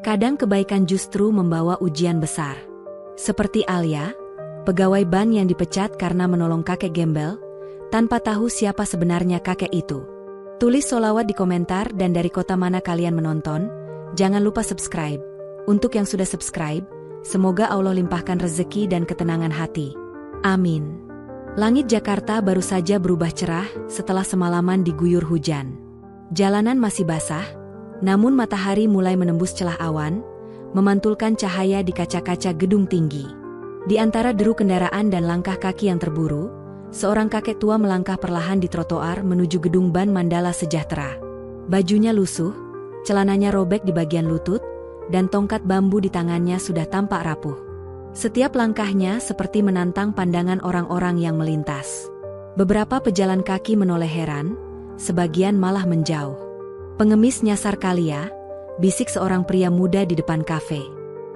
Kadang kebaikan justru membawa ujian besar. Seperti Alia, pegawai bank yang dipecat karena menolong kakek gembel, tanpa tahu siapa sebenarnya kakek itu. Tulis sholawat di komentar dan dari kota mana kalian menonton. Jangan lupa subscribe. Untuk yang sudah subscribe, semoga Allah limpahkan rezeki dan ketenangan hati. Amin. Langit Jakarta baru saja berubah cerah setelah semalaman diguyur hujan. Jalanan masih basah, namun matahari mulai menembus celah awan, memantulkan cahaya di kaca-kaca gedung tinggi. Di antara deru kendaraan dan langkah kaki yang terburu, seorang kakek tua melangkah perlahan di trotoar menuju gedung Bank Mandala Sejahtera. Bajunya lusuh, celananya robek di bagian lutut, dan tongkat bambu di tangannya sudah tampak rapuh. Setiap langkahnya seperti menantang pandangan orang-orang yang melintas. Beberapa pejalan kaki menoleh heran, sebagian malah menjauh. "Pengemis nyasar kali ya," bisik seorang pria muda di depan kafe.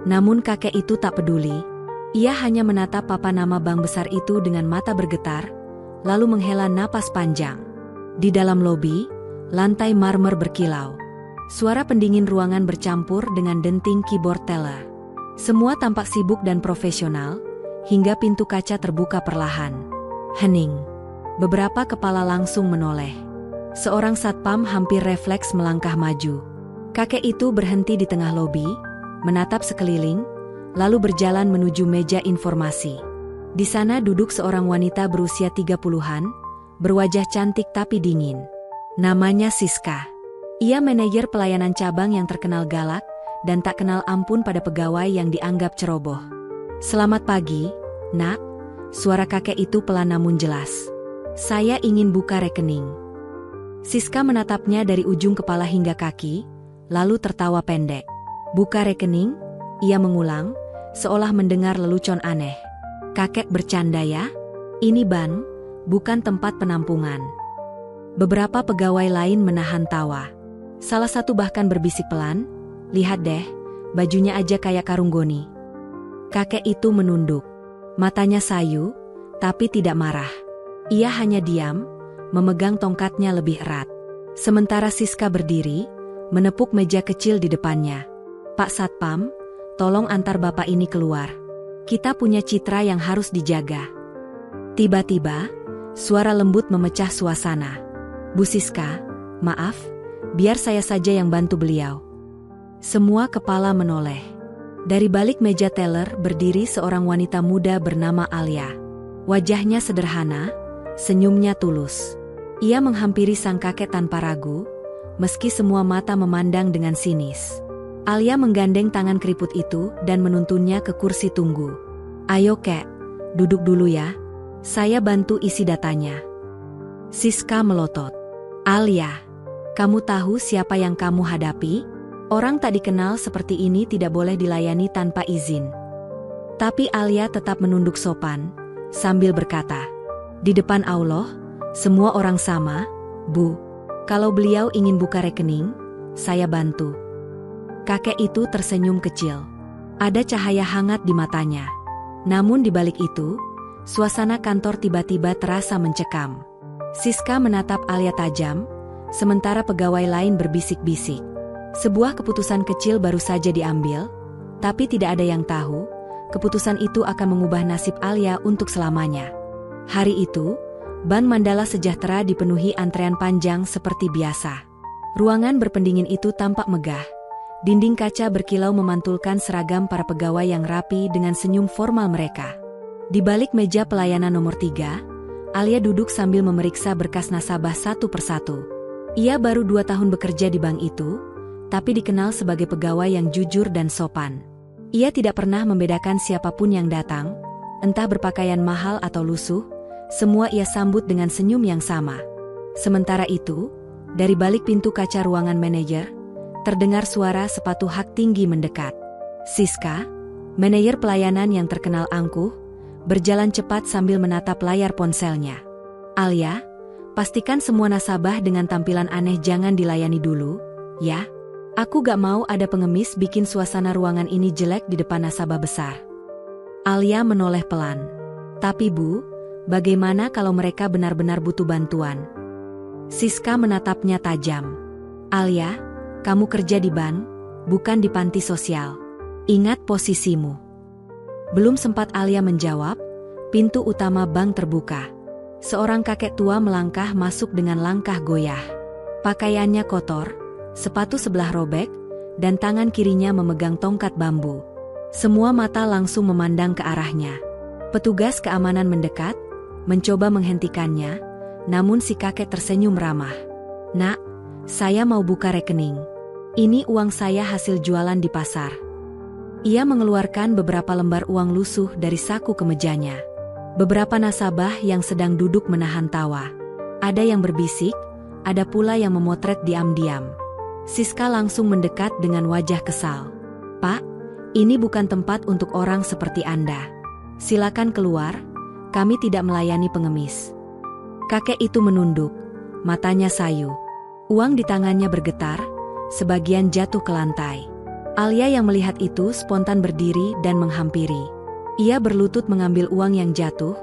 Namun kakek itu tak peduli. Ia hanya menatap papan nama bank besar itu dengan mata bergetar, lalu menghela napas panjang. Di dalam lobi, lantai marmer berkilau. Suara pendingin ruangan bercampur dengan denting keyboard teller. Semua tampak sibuk dan profesional, hingga pintu kaca terbuka perlahan. Hening. Beberapa kepala langsung menoleh. Seorang satpam hampir refleks melangkah maju. Kakek itu berhenti di tengah lobi, menatap sekeliling, lalu berjalan menuju meja informasi. Di sana duduk seorang wanita berusia 30-an, berwajah cantik tapi dingin. Namanya Siska. Ia manajer pelayanan cabang yang terkenal galak, dan tak kenal ampun pada pegawai yang dianggap ceroboh. "Selamat pagi, Nak," suara kakek itu pelan namun jelas. "Saya ingin buka rekening." Siska menatapnya dari ujung kepala hingga kaki, lalu tertawa pendek. "Buka rekening?" ia mengulang, seolah mendengar lelucon aneh. "Kakek bercanda ya? Ini bank, bukan tempat penampungan." Beberapa pegawai lain menahan tawa. Salah satu bahkan berbisik pelan, "Lihat deh, bajunya aja kayak karung goni." Kakek itu menunduk. Matanya sayu, tapi tidak marah. Ia hanya diam, memegang tongkatnya lebih erat. Sementara Siska berdiri, menepuk meja kecil di depannya. "Pak Satpam, tolong antar bapak ini keluar. Kita punya citra yang harus dijaga." Tiba-tiba, suara lembut memecah suasana. "Bu Siska, maaf, biar saya saja yang bantu beliau." Semua kepala menoleh. Dari balik meja teller berdiri seorang wanita muda bernama Alia. Wajahnya sederhana, senyumnya tulus. Ia menghampiri sang kakek tanpa ragu, meski semua mata memandang dengan sinis. Alia menggandeng tangan keriput itu dan menuntunnya ke kursi tunggu. "Ayo kek, duduk dulu ya. Saya bantu isi datanya." Siska melotot. "Alia, kamu tahu siapa yang kamu hadapi? Orang tak dikenal seperti ini tidak boleh dilayani tanpa izin." Tapi Alia tetap menunduk sopan, sambil berkata, "Di depan Allah, semua orang sama, Bu. Kalau beliau ingin buka rekening, saya bantu." Kakek itu tersenyum kecil. Ada cahaya hangat di matanya. Namun di balik itu, suasana kantor tiba-tiba terasa mencekam. Siska menatap Alia tajam, sementara pegawai lain berbisik-bisik. Sebuah keputusan kecil baru saja diambil, tapi tidak ada yang tahu, keputusan itu akan mengubah nasib Alia untuk selamanya. Hari itu, Bank Mandala Sejahtera dipenuhi antrean panjang seperti biasa. Ruangan berpendingin itu tampak megah. Dinding kaca berkilau memantulkan seragam para pegawai yang rapi dengan senyum formal mereka. Di balik meja pelayanan nomor 3, Alia duduk sambil memeriksa berkas nasabah satu persatu. Ia baru 2 tahun bekerja di bank itu, tapi dikenal sebagai pegawai yang jujur dan sopan. Ia tidak pernah membedakan siapapun yang datang, entah berpakaian mahal atau lusuh, semua ia sambut dengan senyum yang sama. Sementara itu, dari balik pintu kaca ruangan manajer, terdengar suara sepatu hak tinggi mendekat. Siska, manajer pelayanan yang terkenal angkuh, berjalan cepat sambil menatap layar ponselnya. "Alia, pastikan semua nasabah dengan tampilan aneh jangan dilayani dulu, ya. Aku gak mau ada pengemis bikin suasana ruangan ini jelek di depan nasabah besar." Alia menoleh pelan. "Tapi Bu, bagaimana kalau mereka benar-benar butuh bantuan?" Siska menatapnya tajam. "Alia, kamu kerja di bank, bukan di panti sosial. Ingat posisimu. Belum sempat Alia menjawab, pintu utama bank terbuka. Seorang kakek tua melangkah masuk dengan langkah goyah. Pakaiannya kotor, sepatu sebelah robek, dan tangan kirinya memegang tongkat bambu. Semua mata langsung memandang ke arahnya. Petugas keamanan mendekat, mencoba menghentikannya, namun si kakek tersenyum ramah. "Nak, saya mau buka rekening. Ini uang saya hasil jualan di pasar." Ia mengeluarkan beberapa lembar uang lusuh dari saku kemejanya. Beberapa nasabah yang sedang duduk menahan tawa. Ada yang berbisik, ada pula yang memotret diam-diam. Siska langsung mendekat dengan wajah kesal. "Pak, ini bukan tempat untuk orang seperti Anda. Silakan keluar, kami tidak melayani pengemis." Kakek itu menunduk, matanya sayu. Uang di tangannya bergetar, sebagian jatuh ke lantai. Alia yang melihat itu spontan berdiri dan menghampiri. Ia berlutut mengambil uang yang jatuh,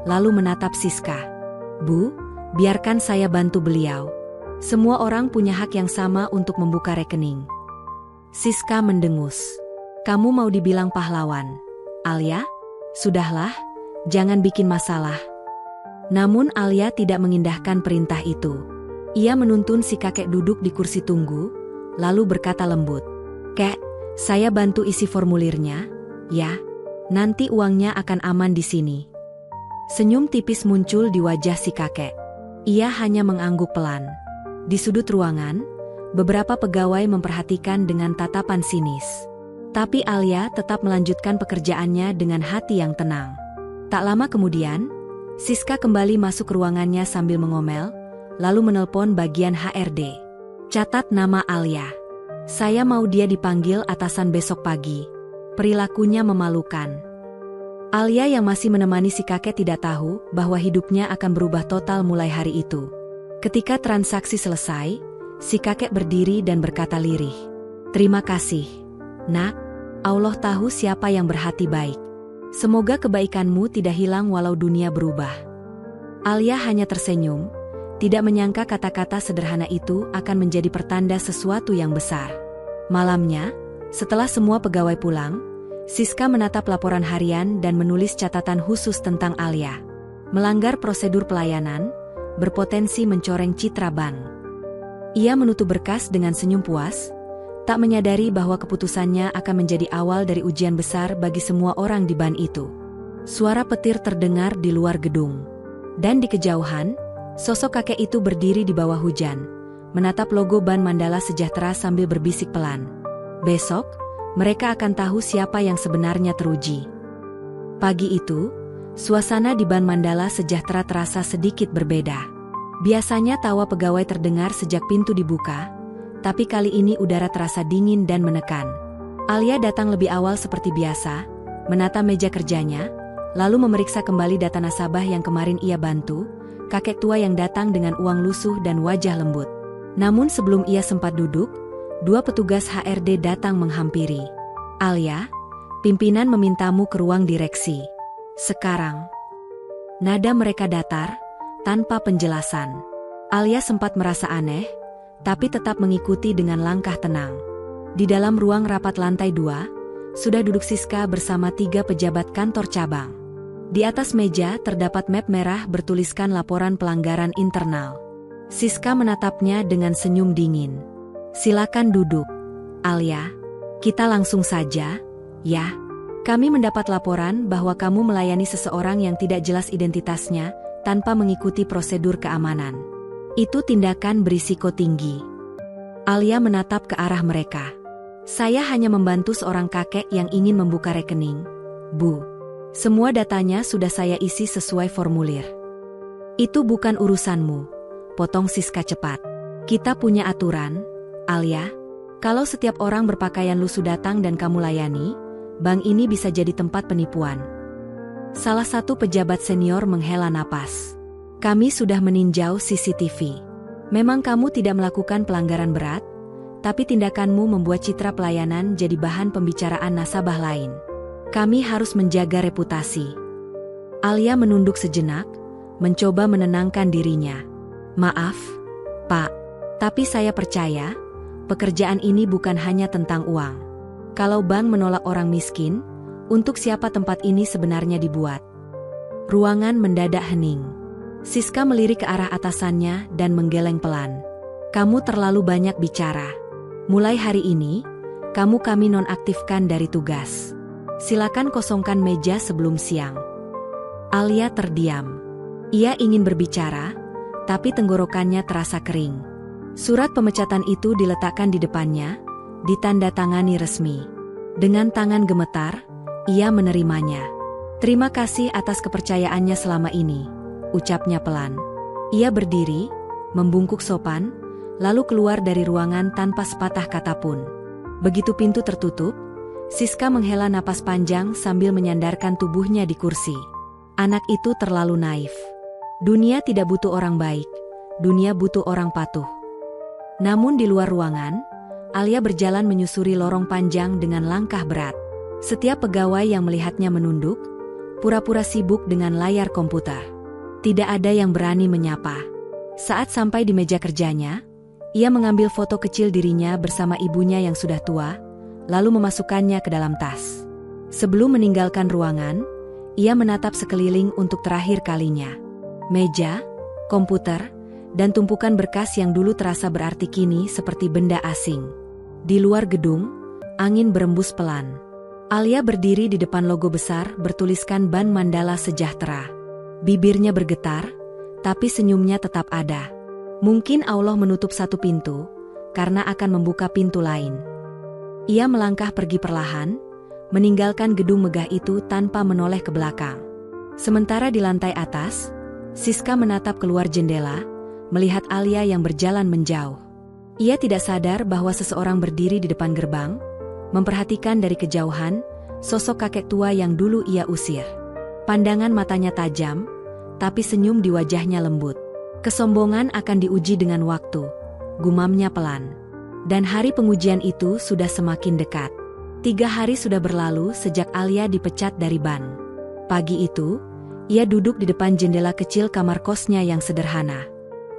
lalu menatap Siska. "Bu, biarkan saya bantu beliau. Semua orang punya hak yang sama untuk membuka rekening." Siska mendengus. "Kamu mau dibilang pahlawan, Alia? Sudahlah, jangan bikin masalah." Namun Alia tidak mengindahkan perintah itu. Ia menuntun si kakek duduk di kursi tunggu, lalu berkata lembut, "Kek, saya bantu isi formulirnya, ya. Nanti uangnya akan aman di sini." Senyum tipis muncul di wajah si kakek. Ia hanya mengangguk pelan. Di sudut ruangan, beberapa pegawai memperhatikan dengan tatapan sinis. Tapi Alia tetap melanjutkan pekerjaannya dengan hati yang tenang. Tak lama kemudian, Siska kembali masuk ke ruangannya sambil mengomel, lalu menelpon bagian HRD. "Catat nama Alia. Saya mau dia dipanggil atasan besok pagi. Perilakunya memalukan." Alia yang masih menemani si kakek tidak tahu bahwa hidupnya akan berubah total mulai hari itu. Ketika transaksi selesai, si kakek berdiri dan berkata lirih, "Terima kasih, Nak. Allah tahu siapa yang berhati baik. Semoga kebaikanmu tidak hilang walau dunia berubah." Alia hanya tersenyum, tidak menyangka kata-kata sederhana itu akan menjadi pertanda sesuatu yang besar. Malamnya, setelah semua pegawai pulang, Siska menatap laporan harian dan menulis catatan khusus tentang Alia. Melanggar prosedur pelayanan, berpotensi mencoreng citra bank. Ia menutup berkas dengan senyum puas, tak menyadari bahwa keputusannya akan menjadi awal dari ujian besar bagi semua orang di bank itu. Suara petir terdengar di luar gedung. Dan di kejauhan, sosok kakek itu berdiri di bawah hujan, menatap logo Bank Mandala Sejahtera sambil berbisik pelan. Besok, mereka akan tahu siapa yang sebenarnya teruji. Pagi itu, suasana di Bank Mandala Sejahtera terasa sedikit berbeda. Biasanya tawa pegawai terdengar sejak pintu dibuka, tapi kali ini udara terasa dingin dan menekan. Alia datang lebih awal seperti biasa, menata meja kerjanya, lalu memeriksa kembali data nasabah yang kemarin ia bantu, kakek tua yang datang dengan uang lusuh dan wajah lembut. Namun sebelum ia sempat duduk, dua petugas HRD datang menghampiri. "Alia, pimpinan memintamu ke ruang direksi. Sekarang." Nada mereka datar, tanpa penjelasan. Alia sempat merasa aneh, tapi tetap mengikuti dengan langkah tenang. Di dalam ruang rapat lantai 2, sudah duduk Siska bersama 3 pejabat kantor cabang. Di atas meja terdapat map merah bertuliskan laporan pelanggaran internal. Siska menatapnya dengan senyum dingin. "Silakan duduk, Alia. Kita langsung saja, ya. Kami mendapat laporan bahwa kamu melayani seseorang yang tidak jelas identitasnya tanpa mengikuti prosedur keamanan. Itu tindakan berisiko tinggi." Alia menatap ke arah mereka. "Saya hanya membantu seorang kakek yang ingin membuka rekening, Bu. Semua datanya sudah saya isi sesuai formulir." "Itu bukan urusanmu," potong Siska cepat. "Kita punya aturan, Alia. Kalau setiap orang berpakaian lusuh datang dan kamu layani, bank ini bisa jadi tempat penipuan." Salah satu pejabat senior menghela napas. "Kami sudah meninjau CCTV. Memang kamu tidak melakukan pelanggaran berat, tapi tindakanmu membuat citra pelayanan jadi bahan pembicaraan nasabah lain. Kami harus menjaga reputasi." Alia menunduk sejenak, mencoba menenangkan dirinya. "Maaf, Pak, tapi saya percaya Pekerjaan ini bukan hanya tentang uang. Kalau bank menolak orang miskin, untuk siapa tempat ini sebenarnya dibuat? Ruangan mendadak hening. Siska melirik ke arah atasannya dan menggeleng pelan. Kamu terlalu banyak bicara. Mulai hari ini, kami nonaktifkan dari tugas. Silakan kosongkan meja sebelum siang. Alia terdiam. Ia ingin berbicara, tapi tenggorokannya terasa kering. Surat pemecatan itu diletakkan di depannya, ditandatangani resmi. Dengan tangan gemetar, ia menerimanya. Terima kasih atas kepercayaannya selama ini, ucapnya pelan. Ia berdiri, membungkuk sopan, lalu keluar dari ruangan tanpa sepatah kata pun. Begitu pintu tertutup, Siska menghela napas panjang sambil menyandarkan tubuhnya di kursi. Anak itu terlalu naif. Dunia tidak butuh orang baik, dunia butuh orang patuh. Namun di luar ruangan, Alia berjalan menyusuri lorong panjang dengan langkah berat. Setiap pegawai yang melihatnya menunduk, pura-pura sibuk dengan layar komputer. Tidak ada yang berani menyapa. Saat sampai di meja kerjanya, ia mengambil foto kecil dirinya bersama ibunya yang sudah tua, lalu memasukkannya ke dalam tas. Sebelum meninggalkan ruangan, ia menatap sekeliling untuk terakhir kalinya. Meja, komputer, dan tumpukan berkas yang dulu terasa berarti kini seperti benda asing. Di luar gedung, angin berembus pelan. Alia berdiri di depan logo besar bertuliskan Bank Mandala Sejahtera. Bibirnya bergetar, tapi senyumnya tetap ada. Mungkin Allah menutup satu pintu, karena akan membuka pintu lain. Ia melangkah pergi perlahan, meninggalkan gedung megah itu tanpa menoleh ke belakang. Sementara di lantai atas, Siska menatap keluar jendela, melihat Alia yang berjalan menjauh. Ia tidak sadar bahwa seseorang berdiri di depan gerbang, memperhatikan dari kejauhan, sosok kakek tua yang dulu ia usir. Pandangan matanya tajam, tapi senyum di wajahnya lembut. Kesombongan akan diuji dengan waktu, gumamnya pelan. Dan hari pengujian itu sudah semakin dekat. 3 hari sudah berlalu sejak Alia dipecat dari bank. Pagi itu, ia duduk di depan jendela kecil kamar kosnya yang sederhana.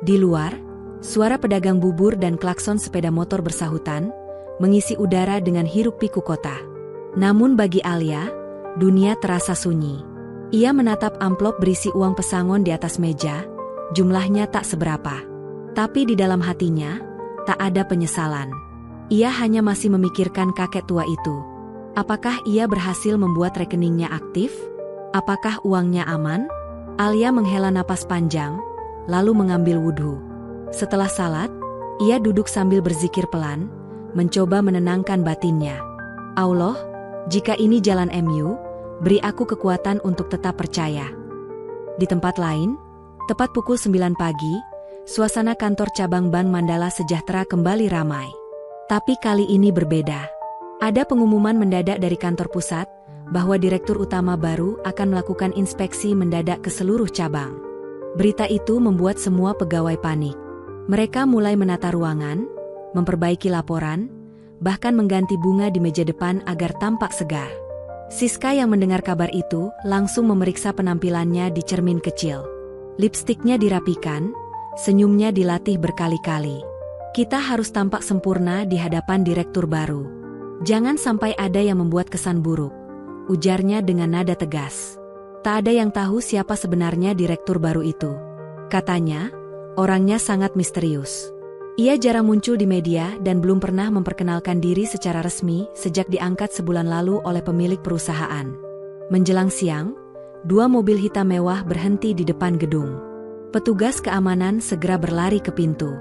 Di luar, suara pedagang bubur dan klakson sepeda motor bersahutan, mengisi udara dengan hiruk-pikuk kota. Namun bagi Alia, dunia terasa sunyi. Ia menatap amplop berisi uang pesangon di atas meja, jumlahnya tak seberapa. Tapi di dalam hatinya, tak ada penyesalan. Ia hanya masih memikirkan kakek tua itu. Apakah ia berhasil membuat rekeningnya aktif? Apakah uangnya aman? Alia menghela napas panjang, lalu mengambil wudhu. Setelah salat, ia duduk sambil berzikir pelan, mencoba menenangkan batinnya. Allah, jika ini jalan MU, beri aku kekuatan untuk tetap percaya. Di tempat lain, tepat pukul 9 pagi, suasana kantor cabang Bank Mandala Sejahtera kembali ramai. Tapi kali ini berbeda. Ada pengumuman mendadak dari kantor pusat, bahwa direktur utama baru akan melakukan inspeksi mendadak ke seluruh cabang. Berita itu membuat semua pegawai panik. Mereka mulai menata ruangan, memperbaiki laporan, bahkan mengganti bunga di meja depan agar tampak segar. Siska yang mendengar kabar itu langsung memeriksa penampilannya di cermin kecil. Lipstiknya dirapikan, senyumnya dilatih berkali-kali. Kita harus tampak sempurna di hadapan direktur baru. Jangan sampai ada yang membuat kesan buruk, ujarnya dengan nada tegas. Tak ada yang tahu siapa sebenarnya direktur baru itu. Katanya, orangnya sangat misterius. Ia jarang muncul di media dan belum pernah memperkenalkan diri secara resmi sejak diangkat sebulan lalu oleh pemilik perusahaan. Menjelang siang, 2 mobil hitam mewah berhenti di depan gedung. Petugas keamanan segera berlari ke pintu.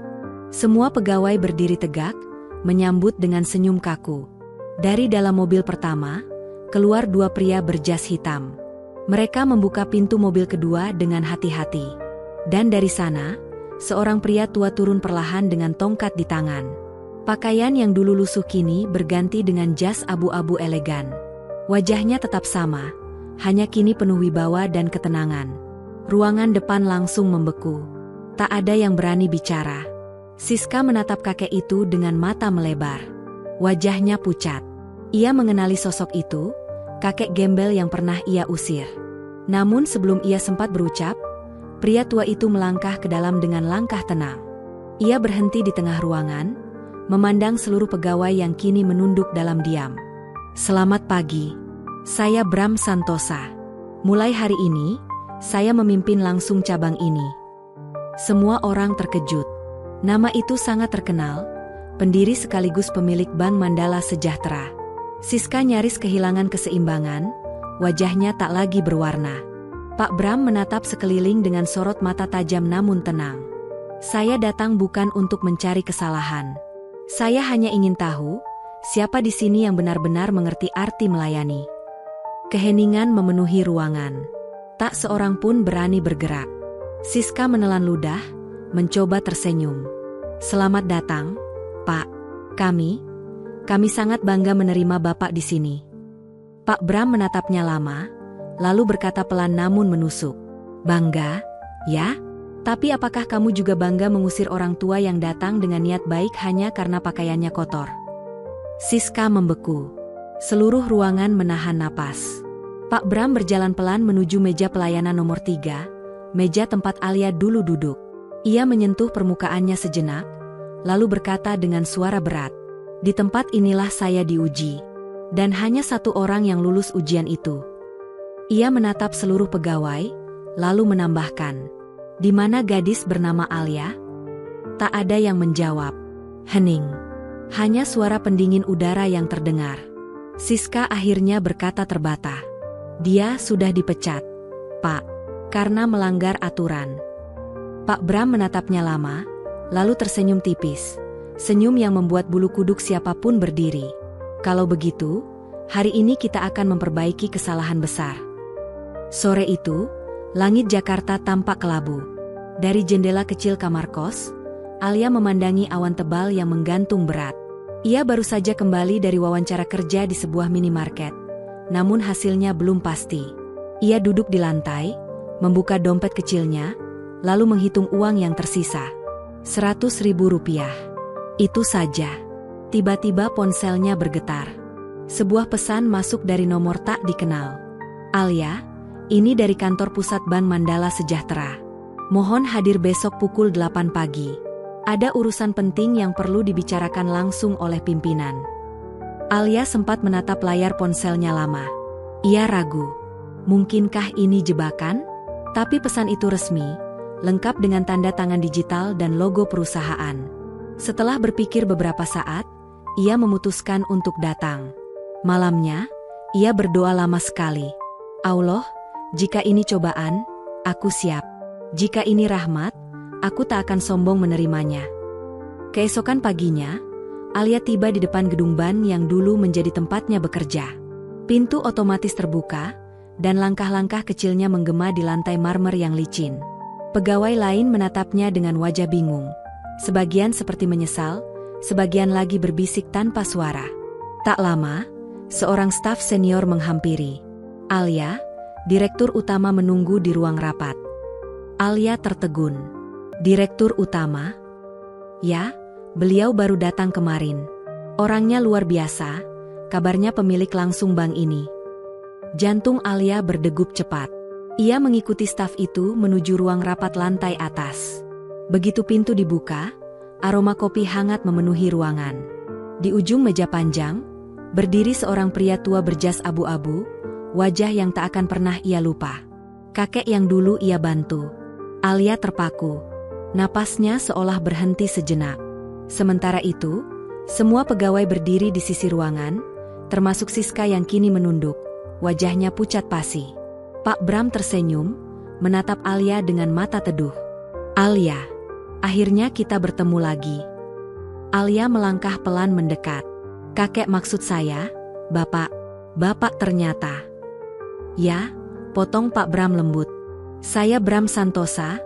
Semua pegawai berdiri tegak, menyambut dengan senyum kaku. Dari dalam mobil pertama, keluar 2 pria berjas hitam. Mereka membuka pintu mobil kedua dengan hati-hati. Dan dari sana, seorang pria tua turun perlahan dengan tongkat di tangan. Pakaian yang dulu lusuh kini berganti dengan jas abu-abu elegan. Wajahnya tetap sama, hanya kini penuh wibawa dan ketenangan. Ruangan depan langsung membeku. Tak ada yang berani bicara. Siska menatap kakek itu dengan mata melebar. Wajahnya pucat. Ia mengenali sosok itu, kakek gembel yang pernah ia usir. Namun sebelum ia sempat berucap, pria tua itu melangkah ke dalam dengan langkah tenang. Ia berhenti di tengah ruangan, memandang seluruh pegawai yang kini menunduk dalam diam. Selamat pagi. Saya Bram Santosa. Mulai hari ini, saya memimpin langsung cabang ini. Semua orang terkejut. Nama itu sangat terkenal, pendiri sekaligus pemilik Bank Mandala Sejahtera. Siska nyaris kehilangan keseimbangan, wajahnya tak lagi berwarna. Pak Bram menatap sekeliling dengan sorot mata tajam namun tenang. Saya datang bukan untuk mencari kesalahan. Saya hanya ingin tahu, siapa di sini yang benar-benar mengerti arti melayani. Keheningan memenuhi ruangan. Tak seorang pun berani bergerak. Siska menelan ludah, mencoba tersenyum. Selamat datang, Pak. Kami sangat bangga menerima Bapak di sini. Pak Bram menatapnya lama, lalu berkata pelan namun menusuk. Bangga, ya? Tapi apakah kamu juga bangga mengusir orang tua yang datang dengan niat baik hanya karena pakaiannya kotor? Siska membeku. Seluruh ruangan menahan napas. Pak Bram berjalan pelan menuju meja pelayanan nomor 3, meja tempat Alia dulu duduk. Ia menyentuh permukaannya sejenak, lalu berkata dengan suara berat. Di tempat inilah saya diuji. Dan hanya satu orang yang lulus ujian itu. Ia menatap seluruh pegawai, lalu menambahkan. Di mana gadis bernama Alia? Tak ada yang menjawab. Hening. Hanya suara pendingin udara yang terdengar. Siska akhirnya berkata terbata. Dia sudah dipecat, Pak, karena melanggar aturan. Pak Bram menatapnya lama, lalu tersenyum tipis. Senyum yang membuat bulu kuduk siapapun berdiri. Kalau begitu, hari ini kita akan memperbaiki kesalahan besar. Sore itu, langit Jakarta tampak kelabu. Dari jendela kecil kamar kos, Alia memandangi awan tebal yang menggantung berat. Ia baru saja kembali dari wawancara kerja di sebuah minimarket, namun hasilnya belum pasti. Ia duduk di lantai, membuka dompet kecilnya, lalu menghitung uang yang tersisa. 100.000 rupiah. Itu saja. Tiba-tiba ponselnya bergetar. Sebuah pesan masuk dari nomor tak dikenal. Alia, ini dari kantor pusat Bank Mandala Sejahtera. Mohon hadir besok pukul 8 pagi. Ada urusan penting yang perlu dibicarakan langsung oleh pimpinan. Alia sempat menatap layar ponselnya lama. Ia ragu. Mungkinkah ini jebakan? Tapi pesan itu resmi, lengkap dengan tanda tangan digital dan logo perusahaan. Setelah berpikir beberapa saat, ia memutuskan untuk datang. Malamnya, ia berdoa lama sekali. Allah, jika ini cobaan, aku siap. Jika ini rahmat, aku tak akan sombong menerimanya. Keesokan paginya, Alia tiba di depan gedung bank yang dulu menjadi tempatnya bekerja. Pintu otomatis terbuka, dan langkah-langkah kecilnya menggema di lantai marmer yang licin. Pegawai lain menatapnya dengan wajah bingung. Sebagian seperti menyesal, sebagian lagi berbisik tanpa suara. Tak lama, seorang staf senior menghampiri. Alia, direktur utama menunggu di ruang rapat. Alia tertegun. Direktur utama? Ya, beliau baru datang kemarin. Orangnya luar biasa, kabarnya pemilik langsung bank ini. Jantung Alia berdegup cepat. Ia mengikuti staf itu menuju ruang rapat lantai atas. Begitu pintu dibuka, aroma kopi hangat memenuhi ruangan. Di ujung meja panjang, berdiri seorang pria tua berjas abu-abu, wajah yang tak akan pernah ia lupa. Kakek yang dulu ia bantu. Alia terpaku. Napasnya seolah berhenti sejenak. Sementara itu, semua pegawai berdiri di sisi ruangan, termasuk Siska yang kini menunduk, wajahnya pucat pasi. Pak Bram tersenyum, menatap Alia dengan mata teduh. Alia, akhirnya kita bertemu lagi. Alia melangkah pelan mendekat. Kakek maksud saya, Bapak ternyata. Ya, potong Pak Bram lembut. Saya Bram Santosa,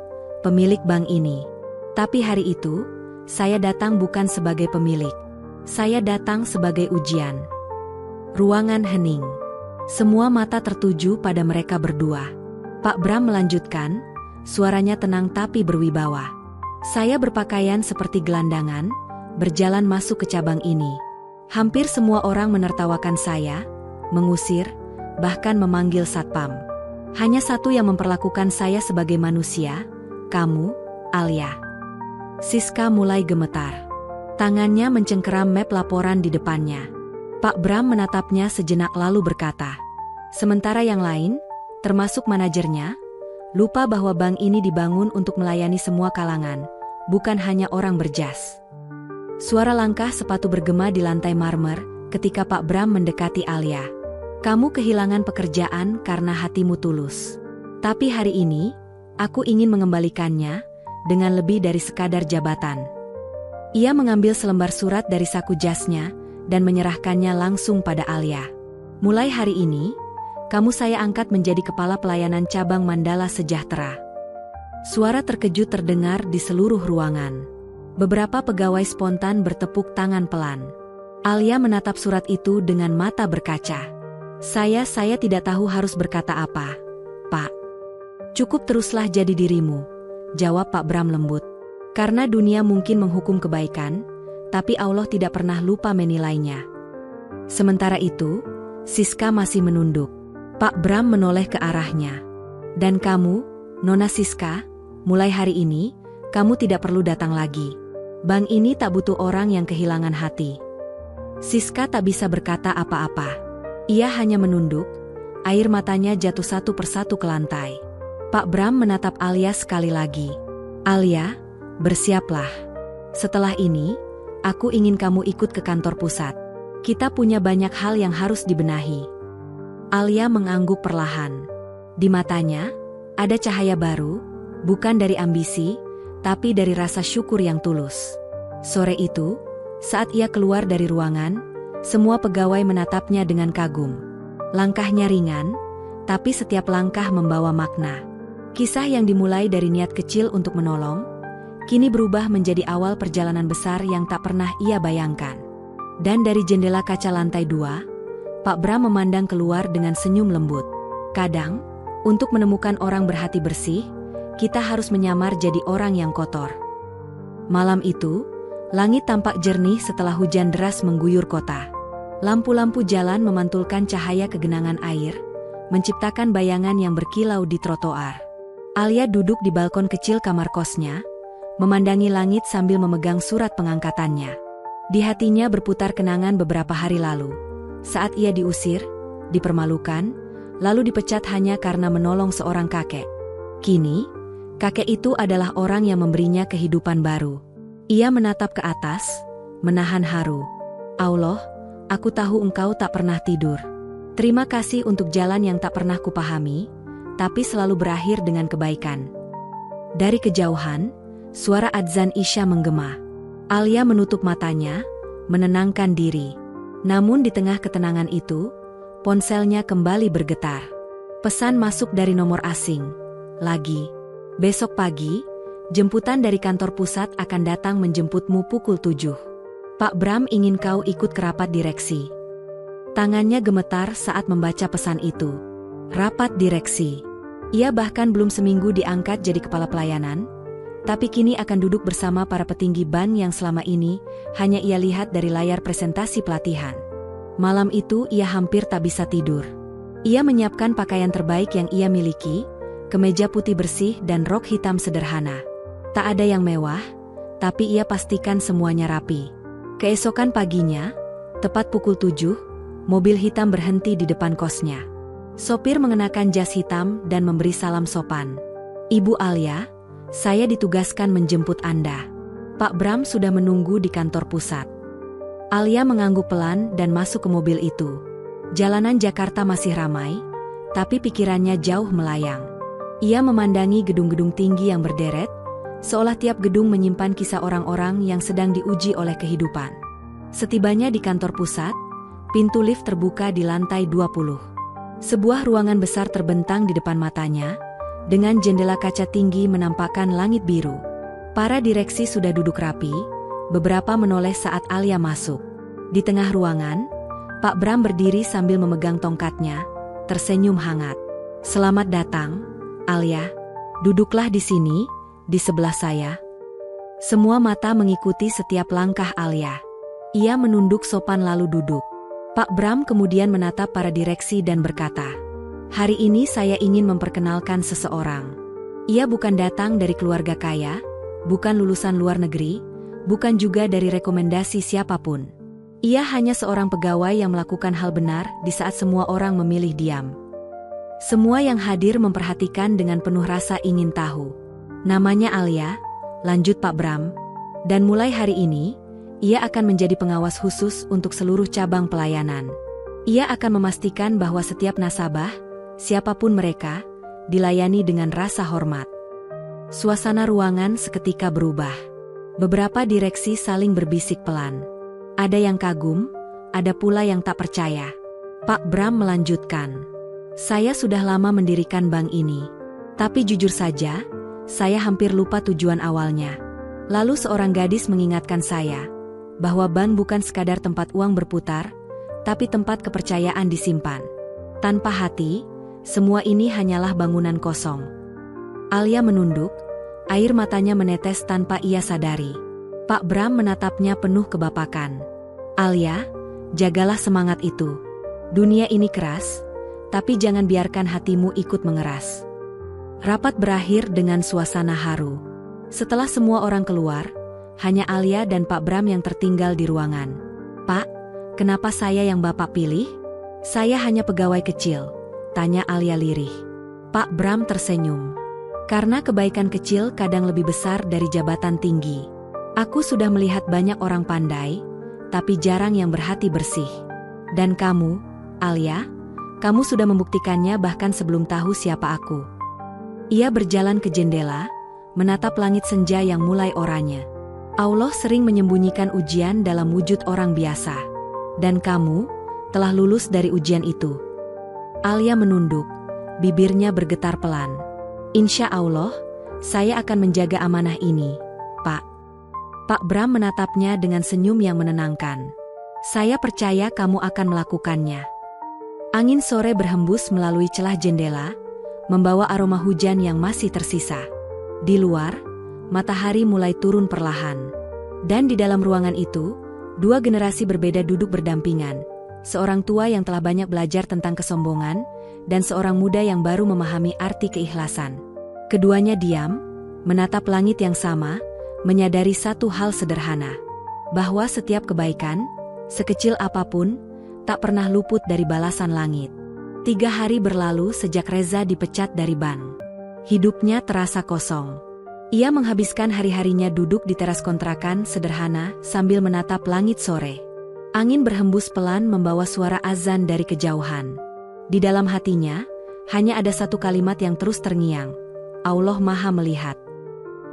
pemilik bank ini. Tapi hari itu, saya datang bukan sebagai pemilik. Saya datang sebagai ujian. Ruangan hening. Semua mata tertuju pada mereka berdua. Pak Bram melanjutkan, suaranya tenang tapi berwibawa. Saya berpakaian seperti gelandangan, berjalan masuk ke cabang ini. Hampir semua orang menertawakan saya, mengusir, bahkan memanggil satpam. Hanya satu yang memperlakukan saya sebagai manusia, kamu, Alia. Siska mulai gemetar. Tangannya mencengkeram map laporan di depannya. Pak Bram menatapnya sejenak lalu berkata. Sementara yang lain, termasuk manajernya, lupa bahwa bank ini dibangun untuk melayani semua kalangan, bukan hanya orang berjas. Suara langkah sepatu bergema di lantai marmer ketika Pak Bram mendekati Alia. Kamu kehilangan pekerjaan karena hatimu tulus. Tapi hari ini, aku ingin mengembalikannya dengan lebih dari sekadar jabatan. Ia mengambil selembar surat dari saku jasnya dan menyerahkannya langsung pada Alia. Mulai hari ini, kamu saya angkat menjadi kepala pelayanan cabang Mandala Sejahtera. Suara terkejut terdengar di seluruh ruangan. Beberapa pegawai spontan bertepuk tangan pelan. Alia menatap surat itu dengan mata berkaca. Saya tidak tahu harus berkata apa, Pak. Cukup teruslah jadi dirimu, jawab Pak Bram lembut. Karena dunia mungkin menghukum kebaikan, tapi Allah tidak pernah lupa menilainya. Sementara itu, Siska masih menunduk. Pak Bram menoleh ke arahnya. Dan kamu, Nona Siska, mulai hari ini, kamu tidak perlu datang lagi. Bank ini tak butuh orang yang kehilangan hati. Siska tak bisa berkata apa-apa. Ia hanya menunduk, air matanya jatuh satu persatu ke lantai. Pak Bram menatap Alia sekali lagi. Alia, bersiaplah. Setelah ini, aku ingin kamu ikut ke kantor pusat. Kita punya banyak hal yang harus dibenahi. Alia mengangguk perlahan. Di matanya, ada cahaya baru, bukan dari ambisi, tapi dari rasa syukur yang tulus. Sore itu, saat ia keluar dari ruangan, semua pegawai menatapnya dengan kagum. Langkahnya ringan, tapi setiap langkah membawa makna. Kisah yang dimulai dari niat kecil untuk menolong, kini berubah menjadi awal perjalanan besar yang tak pernah ia bayangkan. Dan dari jendela kaca lantai 2, Pak Bram memandang keluar dengan senyum lembut. Kadang, untuk menemukan orang berhati bersih, kita harus menyamar jadi orang yang kotor. Malam itu, langit tampak jernih setelah hujan deras mengguyur kota. Lampu-lampu jalan memantulkan cahaya kegenangan air, menciptakan bayangan yang berkilau di trotoar. Alia duduk di balkon kecil kamar kosnya, memandangi langit sambil memegang surat pengangkatannya. Di hatinya berputar kenangan beberapa hari lalu. Saat ia diusir, dipermalukan, lalu dipecat hanya karena menolong seorang kakek. Kini, kakek itu adalah orang yang memberinya kehidupan baru. Ia menatap ke atas, menahan haru. Allah, aku tahu Engkau tak pernah tidur. Terima kasih untuk jalan yang tak pernah kupahami, tapi selalu berakhir dengan kebaikan. Dari kejauhan, suara adzan Isya menggema. Alia menutup matanya, menenangkan diri. Namun di tengah ketenangan itu, ponselnya kembali bergetar. Pesan masuk dari nomor asing. Lagi. Besok pagi, jemputan dari kantor pusat akan datang menjemputmu pukul 7. Pak Bram ingin kau ikut ke rapat direksi. Tangannya gemetar saat membaca pesan itu. Rapat direksi. Ia bahkan belum seminggu diangkat jadi kepala pelayanan, tapi kini akan duduk bersama para petinggi bank yang selama ini hanya ia lihat dari layar presentasi pelatihan. Malam itu ia hampir tak bisa tidur. Ia menyiapkan pakaian terbaik yang ia miliki, kemeja putih bersih dan rok hitam sederhana. Tak ada yang mewah, tapi ia pastikan semuanya rapi. Keesokan paginya, tepat pukul 7, mobil hitam berhenti di depan kosnya. Sopir mengenakan jas hitam dan memberi salam sopan. Ibu Alia, saya ditugaskan menjemput Anda. Pak Bram sudah menunggu di kantor pusat. Alia mengangguk pelan dan masuk ke mobil itu. Jalanan Jakarta masih ramai, tapi pikirannya jauh melayang. Ia memandangi gedung-gedung tinggi yang berderet, seolah tiap gedung menyimpan kisah orang-orang yang sedang diuji oleh kehidupan. Setibanya di kantor pusat, pintu lift terbuka di lantai 20. Sebuah ruangan besar terbentang di depan matanya, dengan jendela kaca tinggi menampakkan langit biru. Para direksi sudah duduk rapi, beberapa menoleh saat Alia masuk. Di tengah ruangan, Pak Bram berdiri sambil memegang tongkatnya, tersenyum hangat. Selamat datang, Alia. Duduklah di sini, di sebelah saya. Semua mata mengikuti setiap langkah Alia. Ia menunduk sopan lalu duduk. Pak Bram kemudian menatap para direksi dan berkata, "Hari ini saya ingin memperkenalkan seseorang. Ia bukan datang dari keluarga kaya, bukan lulusan luar negeri, bukan juga dari rekomendasi siapapun. Ia hanya seorang pegawai yang melakukan hal benar di saat semua orang memilih diam. Semua yang hadir memperhatikan dengan penuh rasa ingin tahu. Namanya Alia, lanjut Pak Bram, dan mulai hari ini, ia akan menjadi pengawas khusus untuk seluruh cabang pelayanan. Ia akan memastikan bahwa setiap nasabah, siapapun mereka, dilayani dengan rasa hormat. Suasana ruangan seketika berubah. Beberapa direksi saling berbisik pelan. Ada yang kagum, ada pula yang tak percaya. Pak Bram melanjutkan. Saya sudah lama mendirikan bank ini. Tapi jujur saja, saya hampir lupa tujuan awalnya. Lalu seorang gadis mengingatkan saya, bahwa bank bukan sekadar tempat uang berputar, tapi tempat kepercayaan disimpan. Tanpa hati, semua ini hanyalah bangunan kosong. Alia menunduk, air matanya menetes tanpa ia sadari. Pak Bram menatapnya penuh kebapakan. Alia, jagalah semangat itu. Dunia ini keras, tapi jangan biarkan hatimu ikut mengeras. Rapat berakhir dengan suasana haru. Setelah semua orang keluar, hanya Alia dan Pak Bram yang tertinggal di ruangan. Pak, kenapa saya yang Bapak pilih? Saya hanya pegawai kecil, tanya Alia lirih. Pak Bram tersenyum. Karena kebaikan kecil kadang lebih besar dari jabatan tinggi. Aku sudah melihat banyak orang pandai, tapi jarang yang berhati bersih. Dan kamu, Alia, kamu sudah membuktikannya bahkan sebelum tahu siapa aku. Ia berjalan ke jendela, menatap langit senja yang mulai oranye. Allah sering menyembunyikan ujian dalam wujud orang biasa. Dan kamu telah lulus dari ujian itu. Alia menunduk, bibirnya bergetar pelan. Insya Allah, saya akan menjaga amanah ini, Pak. Pak Bram menatapnya dengan senyum yang menenangkan. Saya percaya kamu akan melakukannya. Angin sore berhembus melalui celah jendela, membawa aroma hujan yang masih tersisa. Di luar, matahari mulai turun perlahan. Dan di dalam ruangan itu, dua generasi berbeda duduk berdampingan. Seorang tua yang telah banyak belajar tentang kesombongan, dan seorang muda yang baru memahami arti keikhlasan. Keduanya diam, menatap langit yang sama, menyadari satu hal sederhana. Bahwa setiap kebaikan, sekecil apapun, tak pernah luput dari balasan langit. 3 hari berlalu sejak Reza dipecat dari bank. Hidupnya terasa kosong. Ia menghabiskan hari-harinya duduk di teras kontrakan sederhana sambil menatap langit sore. Angin berhembus pelan membawa suara azan dari kejauhan. Di dalam hatinya, hanya ada satu kalimat yang terus terngiang. Allah Maha Melihat.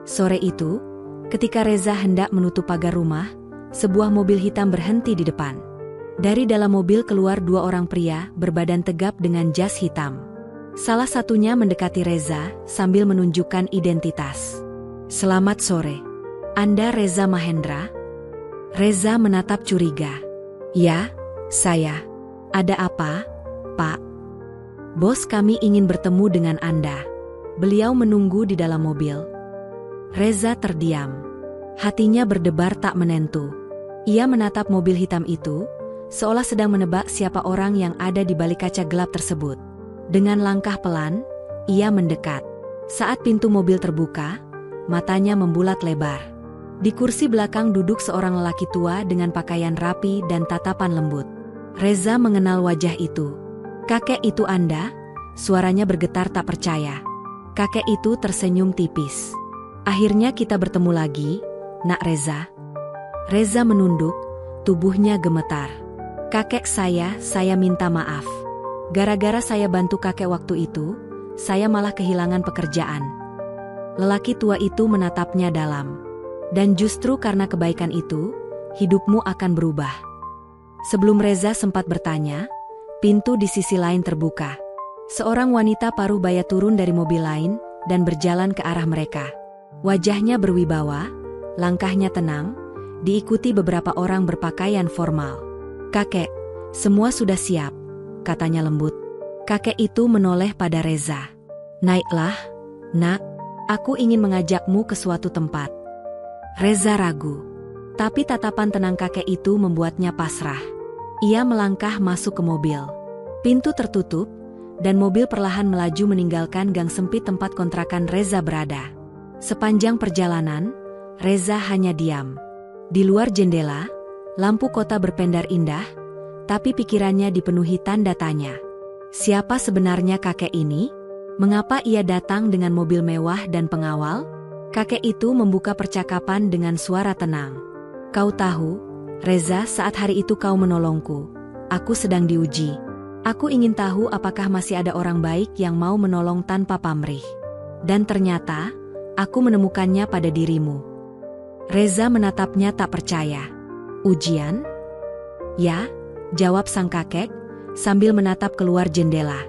Sore itu, ketika Reza hendak menutup pagar rumah, sebuah mobil hitam berhenti di depan. Dari dalam mobil keluar 2 orang pria berbadan tegap dengan jas hitam. Salah satunya mendekati Reza sambil menunjukkan identitas. Selamat sore. Anda Reza Mahendra? Reza menatap curiga. Ya, saya. Ada apa, Pak? Bos kami ingin bertemu dengan Anda. Beliau menunggu di dalam mobil. Reza terdiam. Hatinya berdebar tak menentu. Ia menatap mobil hitam itu, seolah sedang menebak siapa orang yang ada di balik kaca gelap tersebut. Dengan langkah pelan, ia mendekat. Saat pintu mobil terbuka, matanya membulat lebar. Di kursi belakang duduk seorang lelaki tua dengan pakaian rapi dan tatapan lembut. Reza mengenal wajah itu. Kakek itu Anda? Suaranya bergetar tak percaya. Kakek itu tersenyum tipis. Akhirnya kita bertemu lagi, Nak Reza. Reza menunduk, tubuhnya gemetar. Kakek saya minta maaf. Gara-gara saya bantu kakek waktu itu, saya malah kehilangan pekerjaan. Lelaki tua itu menatapnya dalam. Dan justru karena kebaikan itu, hidupmu akan berubah. Sebelum Reza sempat bertanya, pintu di sisi lain terbuka. Seorang wanita paruh baya turun dari mobil lain dan berjalan ke arah mereka. Wajahnya berwibawa, langkahnya tenang, diikuti beberapa orang berpakaian formal. Kakek, semua sudah siap, katanya lembut. Kakek itu menoleh pada Reza. Naiklah, nak, aku ingin mengajakmu ke suatu tempat. Reza ragu. Tapi tatapan tenang kakek itu membuatnya pasrah. Ia melangkah masuk ke mobil. Pintu tertutup, dan mobil perlahan melaju meninggalkan gang sempit tempat kontrakan Reza berada. Sepanjang perjalanan, Reza hanya diam. Di luar jendela, lampu kota berpendar indah, tapi pikirannya dipenuhi tanda tanya. Siapa sebenarnya kakek ini? Mengapa ia datang dengan mobil mewah dan pengawal? Kakek itu membuka percakapan dengan suara tenang. Kau tahu, Reza, saat hari itu kau menolongku. Aku sedang diuji. Aku ingin tahu apakah masih ada orang baik yang mau menolong tanpa pamrih. Dan ternyata, aku menemukannya pada dirimu. Reza menatapnya tak percaya. Ujian? Ya, jawab sang kakek, sambil menatap keluar jendela.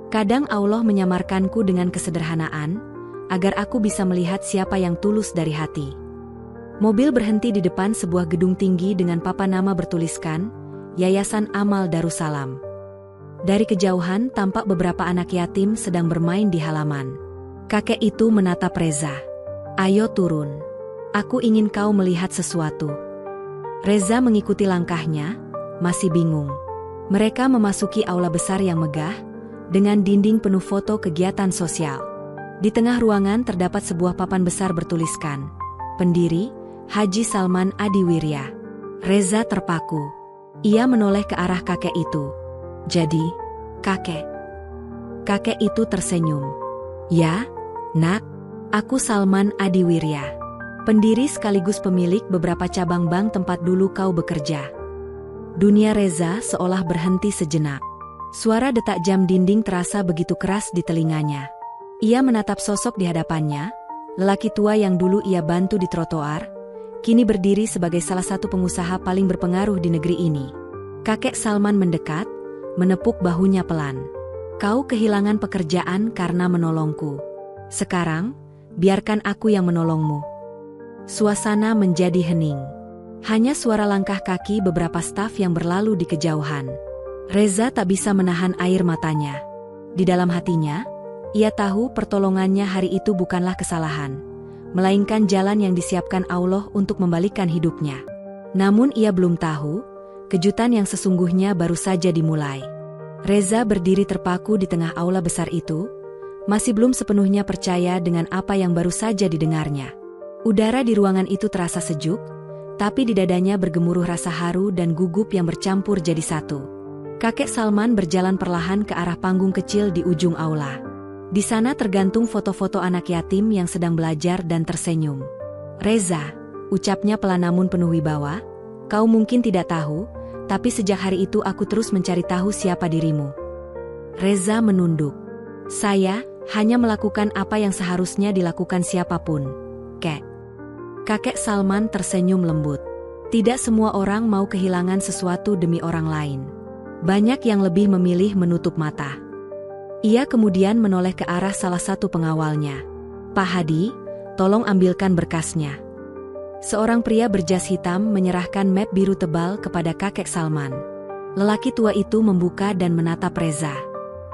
Kadang Allah menyamarkanku dengan kesederhanaan, agar aku bisa melihat siapa yang tulus dari hati. Mobil berhenti di depan sebuah gedung tinggi dengan papan nama bertuliskan, Yayasan Amal Darussalam. Dari kejauhan tampak beberapa anak yatim sedang bermain di halaman. Kakek itu menatap Reza. Ayo turun. Aku ingin kau melihat sesuatu. Reza mengikuti langkahnya, masih bingung. Mereka memasuki aula besar yang megah, dengan dinding penuh foto kegiatan sosial. Di tengah ruangan terdapat sebuah papan besar bertuliskan, pendiri, Haji Salman Adiwirya. Reza terpaku. Ia menoleh ke arah kakek itu. Jadi, kakek. Kakek itu tersenyum. Ya, nak, aku Salman Adiwirya. Pendiri sekaligus pemilik beberapa cabang bank tempat dulu kau bekerja. Dunia Reza seolah berhenti sejenak. Suara detak jam dinding terasa begitu keras di telinganya. Ia menatap sosok di hadapannya, lelaki tua yang dulu ia bantu di trotoar, kini berdiri sebagai salah satu pengusaha paling berpengaruh di negeri ini. Kakek Salman mendekat, menepuk bahunya pelan. Kau kehilangan pekerjaan karena menolongku. Sekarang, biarkan aku yang menolongmu. Suasana menjadi hening. Hanya suara langkah kaki beberapa staf yang berlalu di kejauhan. Reza tak bisa menahan air matanya. Di dalam hatinya, ia tahu pertolongannya hari itu bukanlah kesalahan, melainkan jalan yang disiapkan Allah untuk membalikkan hidupnya. Namun ia belum tahu, kejutan yang sesungguhnya baru saja dimulai. Reza berdiri terpaku di tengah aula besar itu, masih belum sepenuhnya percaya dengan apa yang baru saja didengarnya. Udara di ruangan itu terasa sejuk, tapi di dadanya bergemuruh rasa haru dan gugup yang bercampur jadi satu. Kakek Salman berjalan perlahan ke arah panggung kecil di ujung aula. Di sana tergantung foto-foto anak yatim yang sedang belajar dan tersenyum. Reza, ucapnya pelan namun penuh wibawa, kau mungkin tidak tahu, tapi sejak hari itu aku terus mencari tahu siapa dirimu. Reza menunduk. Saya hanya melakukan apa yang seharusnya dilakukan siapapun, Kek. Kakek Salman tersenyum lembut. Tidak semua orang mau kehilangan sesuatu demi orang lain. Banyak yang lebih memilih menutup mata. Ia kemudian menoleh ke arah salah satu pengawalnya. Pak Hadi, tolong ambilkan berkasnya. Seorang pria berjas hitam menyerahkan map biru tebal kepada kakek Salman. Lelaki tua itu membuka dan menatap Reza.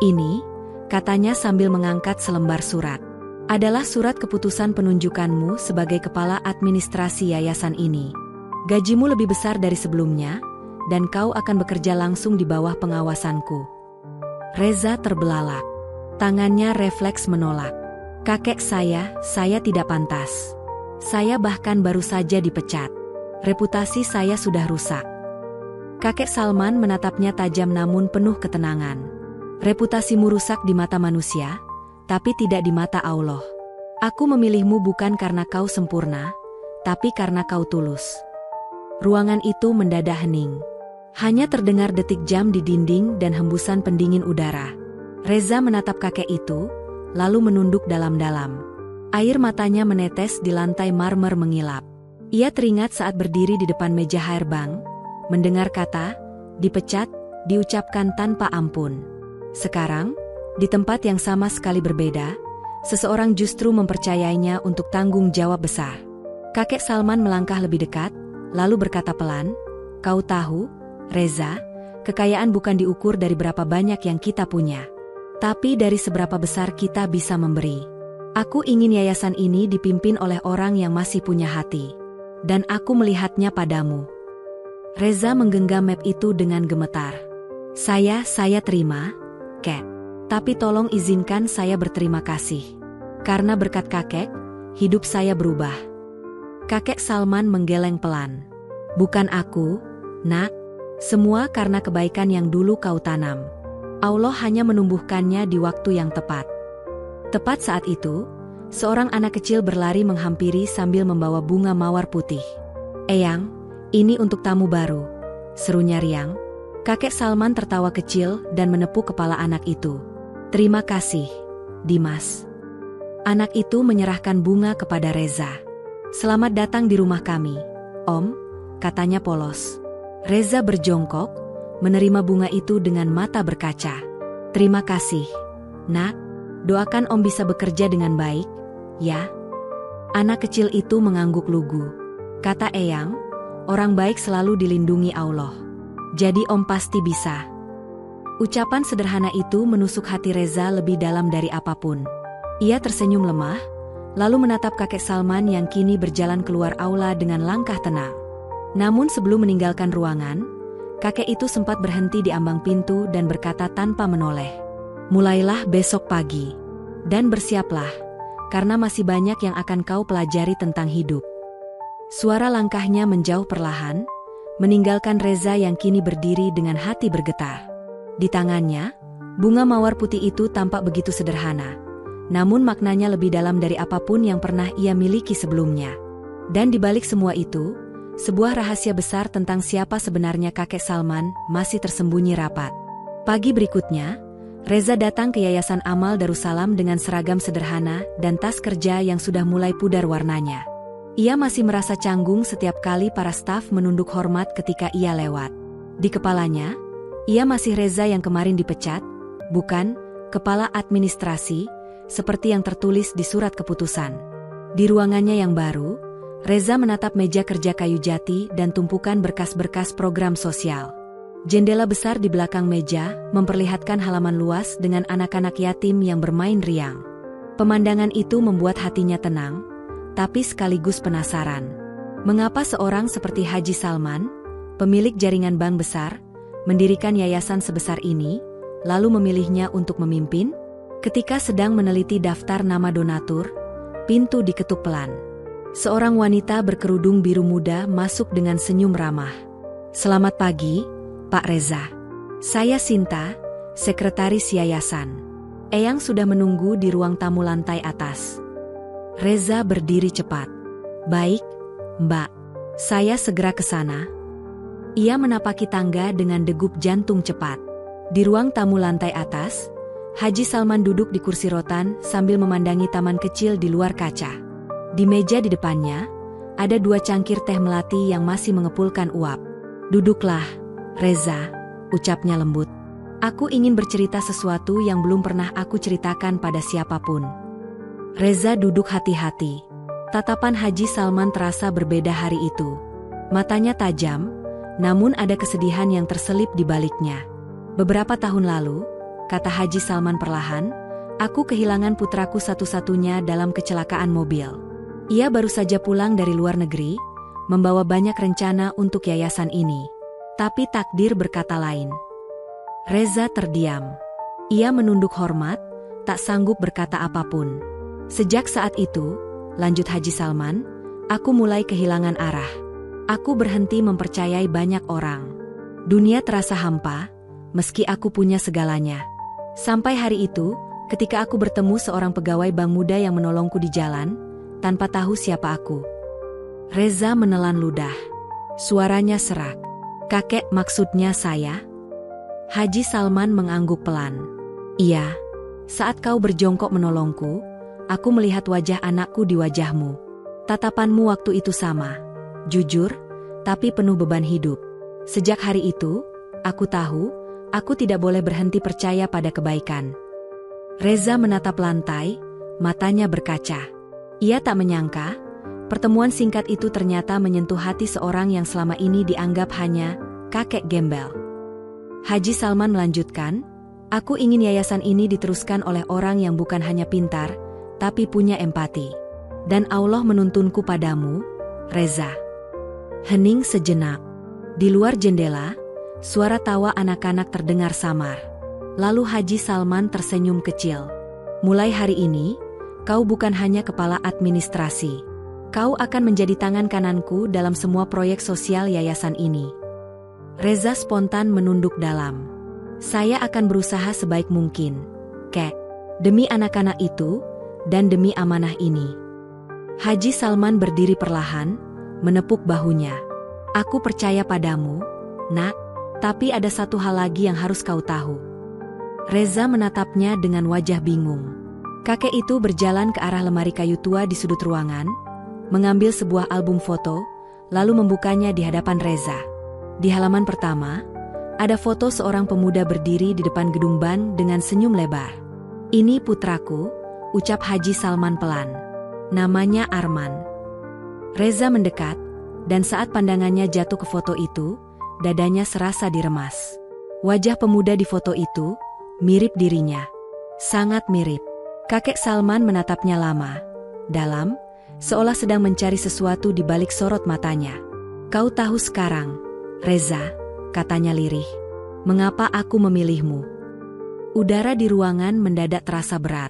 Ini, katanya sambil mengangkat selembar surat. Adalah surat keputusan penunjukanmu sebagai kepala administrasi yayasan ini. Gajimu lebih besar dari sebelumnya, dan kau akan bekerja langsung di bawah pengawasanku. Reza terbelalak. Tangannya refleks menolak. Kakek saya tidak pantas. Saya bahkan baru saja dipecat. Reputasi saya sudah rusak. Kakek Salman menatapnya tajam namun penuh ketenangan. Reputasimu rusak di mata manusia, tapi tidak di mata Allah. Aku memilihmu bukan karena kau sempurna, tapi karena kau tulus. Ruangan itu mendadak hening. Hanya terdengar detik jam di dinding dan hembusan pendingin udara. Reza menatap kakek itu, lalu menunduk dalam-dalam. Air matanya menetes di lantai marmer mengilap. Ia teringat saat berdiri di depan meja HR Bank, mendengar kata, dipecat, diucapkan tanpa ampun. Sekarang, di tempat yang sama sekali berbeda, seseorang justru mempercayainya untuk tanggung jawab besar. Kakek Salman melangkah lebih dekat, lalu berkata pelan, kau tahu, Reza, kekayaan bukan diukur dari berapa banyak yang kita punya, tapi dari seberapa besar kita bisa memberi. Aku ingin yayasan ini dipimpin oleh orang yang masih punya hati. Dan aku melihatnya padamu. Reza menggenggam map itu dengan gemetar. Saya terima, Kek. Tapi tolong izinkan saya berterima kasih. Karena berkat kakek, hidup saya berubah. Kakek Salman menggeleng pelan. Bukan aku, Nak. Semua karena kebaikan yang dulu kau tanam. Allah hanya menumbuhkannya di waktu yang tepat. Tepat saat itu, seorang anak kecil berlari menghampiri sambil membawa bunga mawar putih. "Eyang, ini untuk tamu baru," serunya riang. Kakek Salman tertawa kecil dan menepuk kepala anak itu. "Terima kasih, Dimas." Anak itu menyerahkan bunga kepada Reza. "Selamat datang di rumah kami, Om," katanya polos. Reza berjongkok, menerima bunga itu dengan mata berkaca. "Terima kasih, Nak. Doakan Om bisa bekerja dengan baik, ya." Anak kecil itu mengangguk lugu. Kata Eyang, orang baik selalu dilindungi Allah. Jadi Om pasti bisa. Ucapan sederhana itu menusuk hati Reza lebih dalam dari apapun. Ia tersenyum lemah, lalu menatap kakek Salman yang kini berjalan keluar aula dengan langkah tenang. Namun sebelum meninggalkan ruangan, kakek itu sempat berhenti di ambang pintu dan berkata tanpa menoleh, "Mulailah besok pagi. Dan bersiaplah, karena masih banyak yang akan kau pelajari tentang hidup." Suara langkahnya menjauh perlahan, meninggalkan Reza yang kini berdiri dengan hati bergetar. Di tangannya, bunga mawar putih itu tampak begitu sederhana, namun maknanya lebih dalam dari apapun yang pernah ia miliki sebelumnya. Dan di balik semua itu, sebuah rahasia besar tentang siapa sebenarnya kakek Salman masih tersembunyi rapat. Pagi berikutnya, Reza datang ke Yayasan Amal Darussalam dengan seragam sederhana dan tas kerja yang sudah mulai pudar warnanya. Ia masih merasa canggung setiap kali para staf menunduk hormat ketika ia lewat. Di kepalanya, ia masih Reza yang kemarin dipecat, bukan kepala administrasi, seperti yang tertulis di surat keputusan. Di ruangannya yang baru, Reza menatap meja kerja kayu jati dan tumpukan berkas-berkas program sosial. Jendela besar di belakang meja memperlihatkan halaman luas dengan anak-anak yatim yang bermain riang. Pemandangan itu membuat hatinya tenang, tapi sekaligus penasaran. Mengapa seorang seperti Haji Salman, pemilik jaringan bank besar, mendirikan yayasan sebesar ini, lalu memilihnya untuk memimpin? Ketika sedang meneliti daftar nama donatur, pintu diketuk pelan. Seorang wanita berkerudung biru muda masuk dengan senyum ramah. "Selamat pagi, Pak Reza. Saya Sinta, sekretaris yayasan. Eyang sudah menunggu di ruang tamu lantai atas." Reza berdiri cepat. "Baik, Mbak. Saya segera ke sana." Ia menapaki tangga dengan degup jantung cepat. Di ruang tamu lantai atas, Haji Salman duduk di kursi rotan sambil memandangi taman kecil di luar kaca. Di meja di depannya, ada 2 cangkir teh melati yang masih mengepulkan uap. "Duduklah, Reza," ucapnya lembut. "Aku ingin bercerita sesuatu yang belum pernah aku ceritakan pada siapapun." Reza duduk hati-hati. Tatapan Haji Salman terasa berbeda hari itu. Matanya tajam, namun ada kesedihan yang terselip di baliknya. "Beberapa tahun lalu," kata Haji Salman perlahan, "aku kehilangan putraku satu-satunya dalam kecelakaan mobil. Ia baru saja pulang dari luar negeri, membawa banyak rencana untuk yayasan ini. Tapi takdir berkata lain." Reza terdiam. Ia menunduk hormat, tak sanggup berkata apapun. "Sejak saat itu," lanjut Haji Salman, "aku mulai kehilangan arah. Aku berhenti mempercayai banyak orang. Dunia terasa hampa, meski aku punya segalanya. Sampai hari itu, ketika aku bertemu seorang pegawai bank muda yang menolongku di jalan, tanpa tahu siapa aku." Reza menelan ludah. Suaranya serak. "Kakek, maksudnya saya?" Haji Salman mengangguk pelan. "Iya. Saat kau berjongkok menolongku, aku melihat wajah anakku di wajahmu. Tatapanmu waktu itu sama. Jujur, tapi penuh beban hidup. Sejak hari itu, aku tahu, aku tidak boleh berhenti percaya pada kebaikan." Reza menatap lantai, matanya berkaca. Ia tak menyangka, pertemuan singkat itu ternyata menyentuh hati seorang yang selama ini dianggap hanya kakek gembel. Haji Salman melanjutkan, "Aku ingin yayasan ini diteruskan oleh orang yang bukan hanya pintar, tapi punya empati. Dan Allah menuntunku padamu, Reza." Hening sejenak. Di luar jendela, suara tawa anak-anak terdengar samar. Lalu Haji Salman tersenyum kecil. "Mulai hari ini, kau bukan hanya kepala administrasi. Kau akan menjadi tangan kananku dalam semua proyek sosial yayasan ini. Reza spontan menunduk dalam. Saya akan berusaha sebaik mungkin, Kek. Demi anak-anak itu, dan demi amanah ini. Haji Salman berdiri perlahan, menepuk bahunya. Aku percaya padamu, Nak, tapi ada satu hal lagi yang harus kau tahu. Reza menatapnya dengan wajah bingung. Kakek itu berjalan ke arah lemari kayu tua di sudut ruangan, mengambil sebuah album foto, lalu membukanya di hadapan Reza. Di halaman pertama, ada foto seorang pemuda berdiri di depan gedung ban dengan senyum lebar. Ini putraku, ucap Haji Salman pelan. Namanya Arman. Reza mendekat, dan saat pandangannya jatuh ke foto itu, dadanya serasa diremas. Wajah pemuda di foto itu mirip dirinya. Sangat mirip. Kakek Salman menatapnya lama, dalam, seolah sedang mencari sesuatu di balik sorot matanya. Kau tahu sekarang, Reza, katanya lirih. Mengapa aku memilihmu? Udara di ruangan mendadak terasa berat.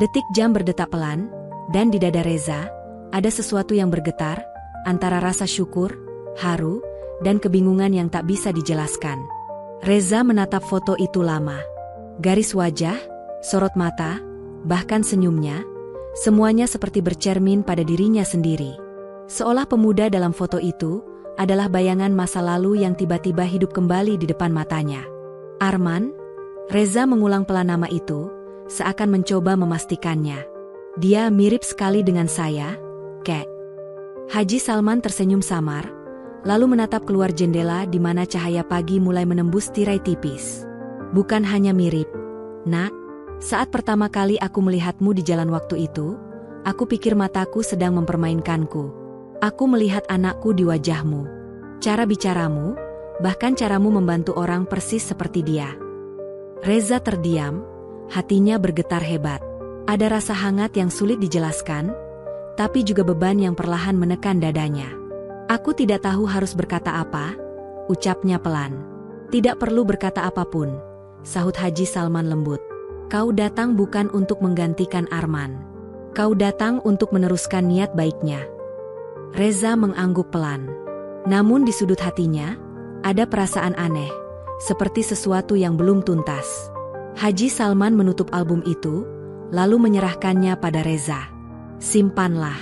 Detik jam berdetak pelan, dan di dada Reza, ada sesuatu yang bergetar, antara rasa syukur, haru, dan kebingungan yang tak bisa dijelaskan. Reza menatap foto itu lama. Garis wajah, sorot mata, bahkan senyumnya, semuanya seperti bercermin pada dirinya sendiri. Seolah pemuda dalam foto itu adalah bayangan masa lalu yang tiba-tiba hidup kembali di depan matanya. Arman. Reza mengulang pelan nama itu, seakan mencoba memastikannya. Dia mirip sekali dengan saya, Kek. Haji Salman tersenyum samar, lalu menatap keluar jendela di mana cahaya pagi mulai menembus tirai tipis. Bukan hanya mirip, Nak. Saat pertama kali aku melihatmu di jalan waktu itu, aku pikir mataku sedang mempermainkanku. Aku melihat anakku di wajahmu. Cara bicaramu, bahkan caramu membantu orang persis seperti dia. Reza terdiam, hatinya bergetar hebat. Ada rasa hangat yang sulit dijelaskan, tapi juga beban yang perlahan menekan dadanya. Aku tidak tahu harus berkata apa, ucapnya pelan. Tidak perlu berkata apapun, sahut Haji Salman lembut. Kau datang bukan untuk menggantikan Arman. Kau datang untuk meneruskan niat baiknya. Reza mengangguk pelan. Namun di sudut hatinya, ada perasaan aneh. Seperti sesuatu yang belum tuntas. Haji Salman menutup album itu, lalu menyerahkannya pada Reza. Simpanlah.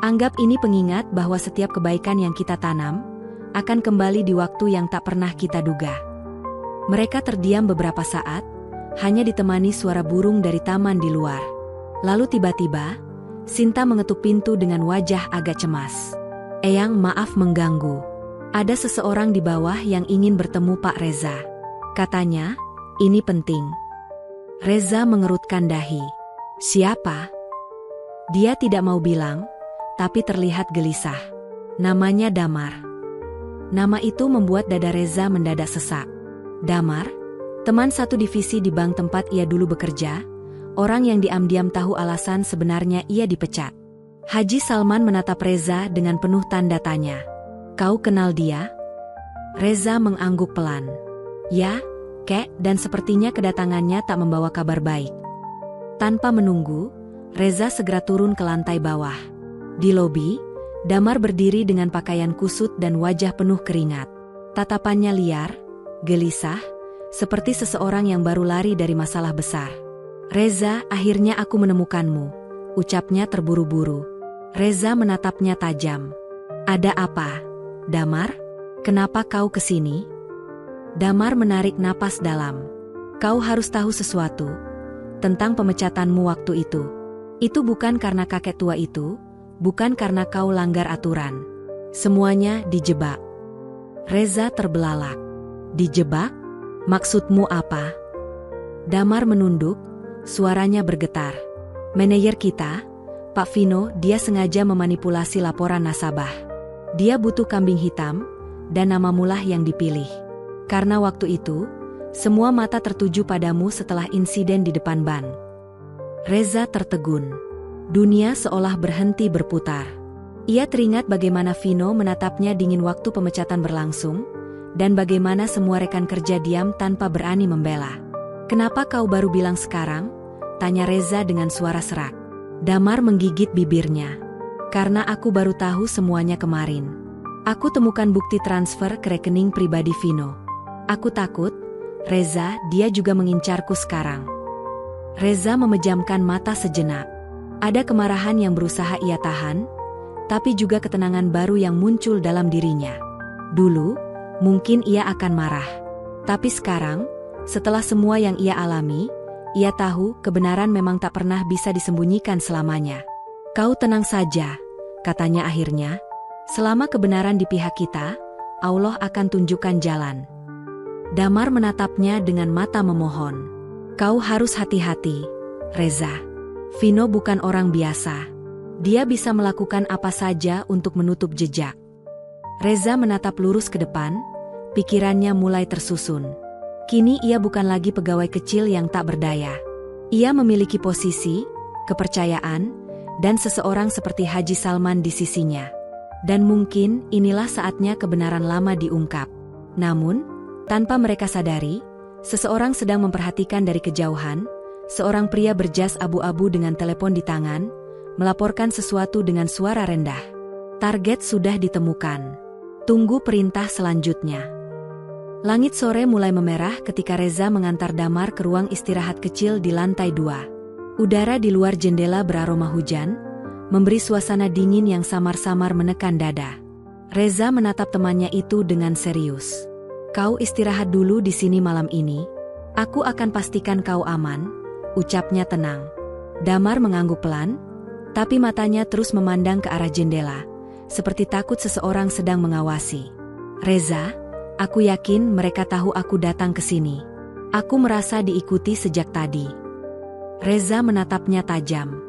Anggap ini pengingat bahwa setiap kebaikan yang kita tanam, akan kembali di waktu yang tak pernah kita duga. Mereka terdiam beberapa saat, hanya ditemani suara burung dari taman di luar. Lalu tiba-tiba, Sinta mengetuk pintu dengan wajah agak cemas. Eyang, maaf mengganggu. Ada seseorang di bawah yang ingin bertemu Pak Reza. Katanya, ini penting. Reza mengerutkan dahi. Siapa? Dia tidak mau bilang, tapi terlihat gelisah. Namanya Damar. Nama itu membuat dada Reza mendadak sesak. Damar, teman satu divisi di bank tempat ia dulu bekerja, orang yang diam-diam tahu alasan sebenarnya ia dipecat. Haji Salman menatap Reza dengan penuh tanda tanya. Kau kenal dia? Reza mengangguk pelan. Ya, Kek, dan sepertinya kedatangannya tak membawa kabar baik. Tanpa menunggu, Reza segera turun ke lantai bawah. Di lobi, Damar berdiri dengan pakaian kusut dan wajah penuh keringat. Tatapannya liar, gelisah, seperti seseorang yang baru lari dari masalah besar. Reza, akhirnya aku menemukanmu, ucapnya terburu-buru. Reza menatapnya tajam. Ada apa? Damar, kenapa kau kesini? Damar menarik napas dalam. Kau harus tahu sesuatu tentang pemecatanmu waktu itu. Itu bukan karena kakek tua itu, bukan karena kau langgar aturan. Semuanya dijebak. Reza terbelalak. Dijebak? Maksudmu apa? Damar menunduk, suaranya bergetar. Manajer kita, Pak Vino, dia sengaja memanipulasi laporan nasabah. Dia butuh kambing hitam, dan namamulah yang dipilih. Karena waktu itu, semua mata tertuju padamu setelah insiden di depan bank. Reza tertegun. Dunia seolah berhenti berputar. Ia teringat bagaimana Vino menatapnya dingin waktu pemecatan berlangsung, dan bagaimana semua rekan kerja diam tanpa berani membela. Kenapa kau baru bilang sekarang? Tanya Reza dengan suara serak. Damar menggigit bibirnya. Karena aku baru tahu semuanya kemarin. Aku temukan bukti transfer ke rekening pribadi Vino. Aku takut, Reza, dia juga mengincarku sekarang. Reza memejamkan mata sejenak. Ada kemarahan yang berusaha ia tahan, tapi juga ketenangan baru yang muncul dalam dirinya. Dulu, mungkin ia akan marah. Tapi sekarang, setelah semua yang ia alami, ia tahu kebenaran memang tak pernah bisa disembunyikan selamanya. Kau tenang saja, katanya akhirnya. Selama kebenaran di pihak kita, Allah akan tunjukkan jalan. Damar menatapnya dengan mata memohon. Kau harus hati-hati, Reza. Vino bukan orang biasa. Dia bisa melakukan apa saja untuk menutup jejak. Reza menatap lurus ke depan, pikirannya mulai tersusun. Kini ia bukan lagi pegawai kecil yang tak berdaya. Ia memiliki posisi, kepercayaan, dan seseorang seperti Haji Salman di sisinya. Dan mungkin inilah saatnya kebenaran lama diungkap. Namun, tanpa mereka sadari, seseorang sedang memperhatikan dari kejauhan. Seorang pria berjas abu-abu dengan telepon di tangan, melaporkan sesuatu dengan suara rendah. Target sudah ditemukan. Tunggu perintah selanjutnya. Langit sore mulai memerah ketika Reza mengantar Damar ke ruang istirahat kecil di lantai 2. Udara di luar jendela beraroma hujan, memberi suasana dingin yang samar-samar menekan dada. Reza menatap temannya itu dengan serius. Kau istirahat dulu di sini malam ini. Aku akan pastikan kau aman, ucapnya tenang. Damar mengangguk pelan, tapi matanya terus memandang ke arah jendela, seperti takut seseorang sedang mengawasi. Reza, aku yakin mereka tahu aku datang ke sini. Aku merasa diikuti sejak tadi. Reza menatapnya tajam.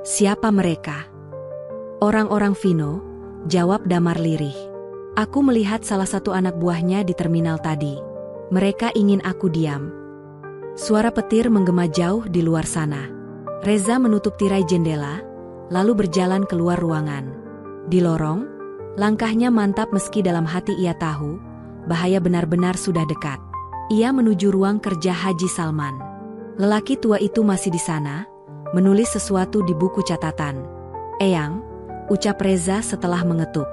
Siapa mereka? Orang-orang Vino, jawab Damar lirih. Aku melihat salah satu anak buahnya di terminal tadi. Mereka ingin aku diam. Suara petir menggema jauh di luar sana. Reza menutup tirai jendela, lalu berjalan keluar ruangan. Di lorong, langkahnya mantap meski dalam hati ia tahu, bahaya benar-benar sudah dekat. Ia menuju ruang kerja Haji Salman. Lelaki tua itu masih di sana, menulis sesuatu di buku catatan. Eyang, ucap Reza setelah mengetuk.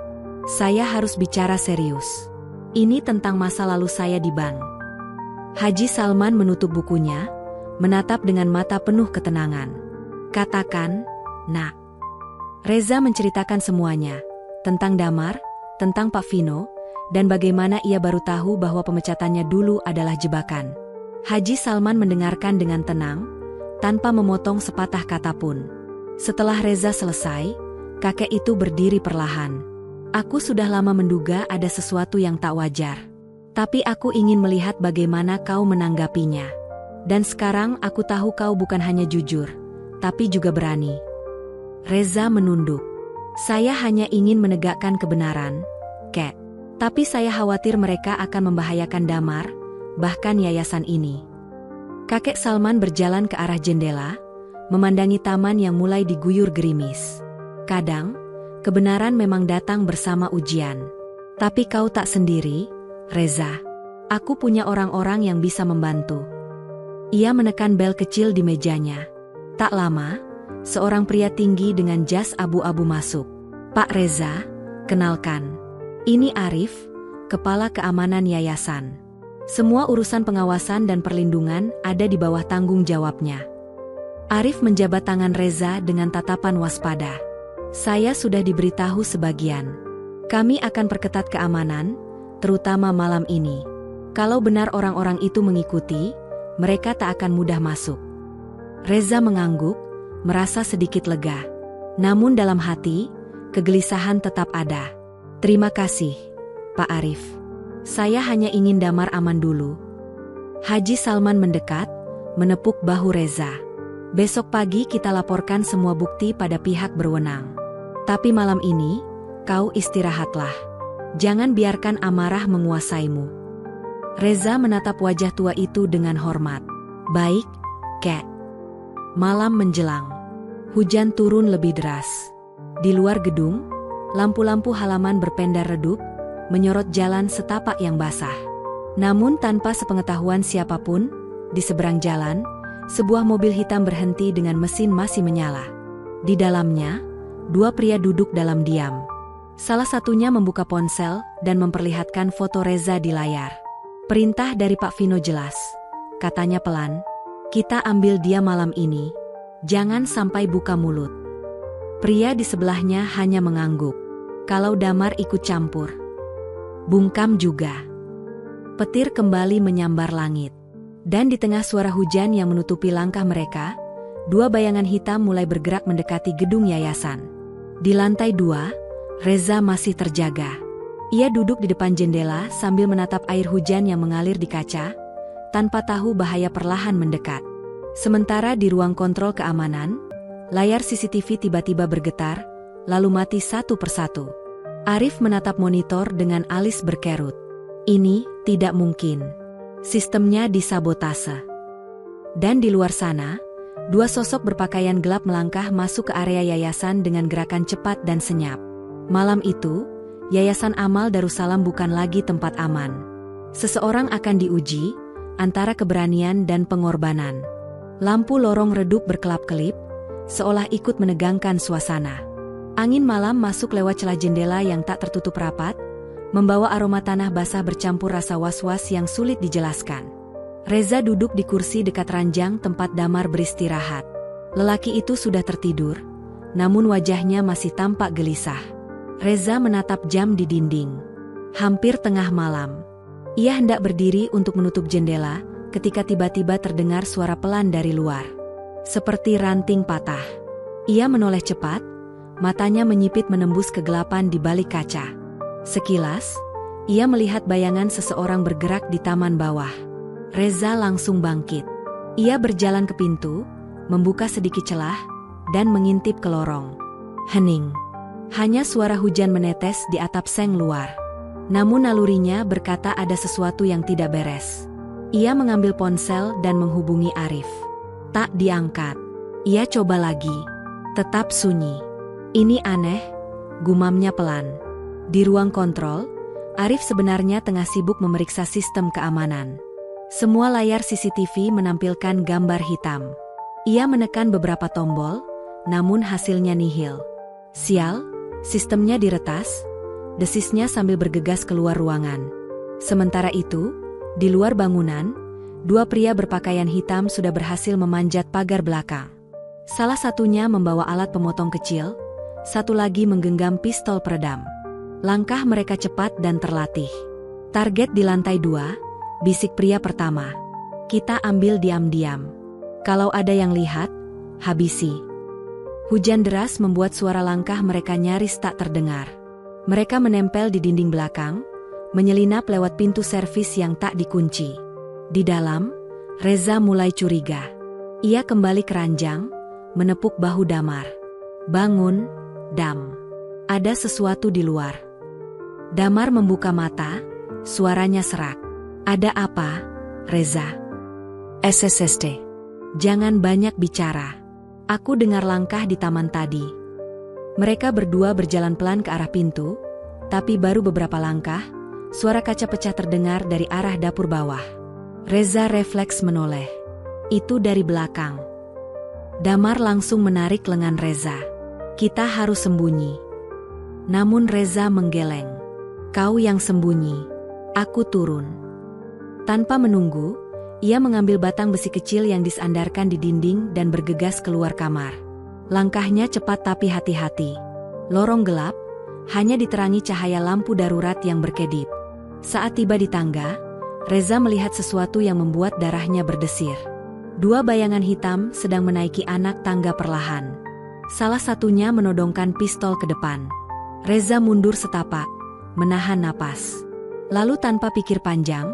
Saya harus bicara serius. Ini tentang masa lalu saya di bank. Haji Salman menutup bukunya, menatap dengan mata penuh ketenangan. Katakan, Nak. Reza menceritakan semuanya, tentang Damar, tentang Pak Vino, dan bagaimana ia baru tahu bahwa pemecatannya dulu adalah jebakan. Haji Salman mendengarkan dengan tenang, tanpa memotong sepatah kata pun. Setelah Reza selesai, kakek itu berdiri perlahan. Aku sudah lama menduga ada sesuatu yang tak wajar. Tapi aku ingin melihat bagaimana kau menanggapinya. Dan sekarang aku tahu kau bukan hanya jujur, tapi juga berani. Reza menunduk. Saya hanya ingin menegakkan kebenaran, Kek. Tapi saya khawatir mereka akan membahayakan Damar, bahkan yayasan ini. Kakek Salman berjalan ke arah jendela, memandangi taman yang mulai diguyur gerimis. Kadang, kebenaran memang datang bersama ujian. Tapi kau tak sendiri, Reza. Aku punya orang-orang yang bisa membantu. Ia menekan bel kecil di mejanya. Tak lama, seorang pria tinggi dengan jas abu-abu masuk. Pak Reza, kenalkan. Ini Arif, kepala keamanan yayasan. Semua urusan pengawasan dan perlindungan ada di bawah tanggung jawabnya. Arif menjabat tangan Reza dengan tatapan waspada. Saya sudah diberitahu sebagian. Kami akan perketat keamanan, terutama malam ini. Kalau benar orang-orang itu mengikuti, mereka tak akan mudah masuk. Reza mengangguk, merasa sedikit lega. Namun dalam hati, kegelisahan tetap ada. Terima kasih, Pak Arif. Saya hanya ingin Damar aman dulu. Haji Salman mendekat, menepuk bahu Reza. Besok pagi kita laporkan semua bukti pada pihak berwenang. Tapi malam ini, kau istirahatlah. Jangan biarkan amarah menguasaimu. Reza menatap wajah tua itu dengan hormat. Baik, Kek. Malam menjelang. Hujan turun lebih deras. Di luar gedung, lampu-lampu halaman berpendar redup, menyorot jalan setapak yang basah. Namun tanpa sepengetahuan siapapun, di seberang jalan, sebuah mobil hitam berhenti dengan mesin masih menyala. Di dalamnya, Dua pria duduk dalam diam. Salah satunya membuka ponsel dan memperlihatkan foto Reza di layar. "Perintah dari Pak Vino jelas," katanya pelan. "Kita ambil dia malam ini. Jangan sampai buka mulut." Pria di sebelahnya hanya mengangguk. Kalau Damar ikut campur, bungkam juga. Petir kembali menyambar langit. Dan di tengah suara hujan yang menutupi langkah mereka, dua bayangan hitam mulai bergerak mendekati gedung yayasan. Di lantai 2, Reza masih terjaga. Ia duduk di depan jendela sambil menatap air hujan yang mengalir di kaca, tanpa tahu bahaya perlahan mendekat. Sementara di ruang kontrol keamanan, layar CCTV tiba-tiba bergetar, lalu mati satu persatu. Arif menatap monitor dengan alis berkerut. Ini tidak mungkin. Sistemnya disabotase. Dan di luar sana, dua sosok berpakaian gelap melangkah masuk ke area yayasan dengan gerakan cepat dan senyap. Malam itu, Yayasan Amal Darussalam bukan lagi tempat aman. Seseorang akan diuji antara keberanian dan pengorbanan. Lampu lorong redup berkelap-kelip, seolah ikut menegangkan suasana. Angin malam masuk lewat celah jendela yang tak tertutup rapat, membawa aroma tanah basah bercampur rasa was-was yang sulit dijelaskan. Reza duduk di kursi dekat ranjang tempat Damar beristirahat. Lelaki itu sudah tertidur, namun wajahnya masih tampak gelisah. Reza menatap jam di dinding. Hampir tengah malam. Ia hendak berdiri untuk menutup jendela, ketika tiba-tiba terdengar suara pelan dari luar. Seperti ranting patah. Ia menoleh cepat, matanya menyipit menembus kegelapan di balik kaca. Sekilas, ia melihat bayangan seseorang bergerak di taman bawah. Reza langsung bangkit. Ia berjalan ke pintu, membuka sedikit celah, dan mengintip ke lorong. Hening. Hanya suara hujan menetes di atap seng luar. Namun nalurinya berkata ada sesuatu yang tidak beres. Ia mengambil ponsel dan menghubungi Arif. Tak diangkat. Ia coba lagi. Tetap sunyi. "Ini aneh," gumamnya pelan. Di ruang kontrol, Arif sebenarnya tengah sibuk memeriksa sistem keamanan. Semua layar CCTV menampilkan gambar hitam. Ia menekan beberapa tombol, namun hasilnya nihil. "Sial, sistemnya diretas," desisnya sambil bergegas keluar ruangan. Sementara itu, di luar bangunan, dua pria berpakaian hitam sudah berhasil memanjat pagar belakang. Salah satunya membawa alat pemotong kecil, satu lagi menggenggam pistol peredam. Langkah mereka cepat dan terlatih. "Target di lantai 2, bisik pria pertama. "Kita ambil diam-diam. Kalau ada yang lihat, habisi." Hujan deras membuat suara langkah mereka nyaris tak terdengar. Mereka menempel di dinding belakang, menyelinap lewat pintu servis yang tak dikunci. Di dalam, Reza mulai curiga. Ia kembali ke ranjang, menepuk bahu Damar. "Bangun, Dam. Ada sesuatu di luar." Damar membuka mata, suaranya serak. "Ada apa, Reza?" "SSST. Jangan banyak bicara. Aku dengar langkah di taman tadi." Mereka berdua berjalan pelan ke arah pintu, tapi baru beberapa langkah, suara kaca pecah terdengar dari arah dapur bawah. Reza refleks menoleh. Itu dari belakang. Damar langsung menarik lengan Reza. "Kita harus sembunyi." Namun Reza menggeleng. "Kau yang sembunyi. Aku turun." Tanpa menunggu, ia mengambil batang besi kecil yang disandarkan di dinding dan bergegas keluar kamar. Langkahnya cepat tapi hati-hati. Lorong gelap, hanya diterangi cahaya lampu darurat yang berkedip. Saat tiba di tangga, Reza melihat sesuatu yang membuat darahnya berdesir. Dua bayangan hitam sedang menaiki anak tangga perlahan. Salah satunya menodongkan pistol ke depan. Reza mundur setapak, menahan napas. Lalu tanpa pikir panjang,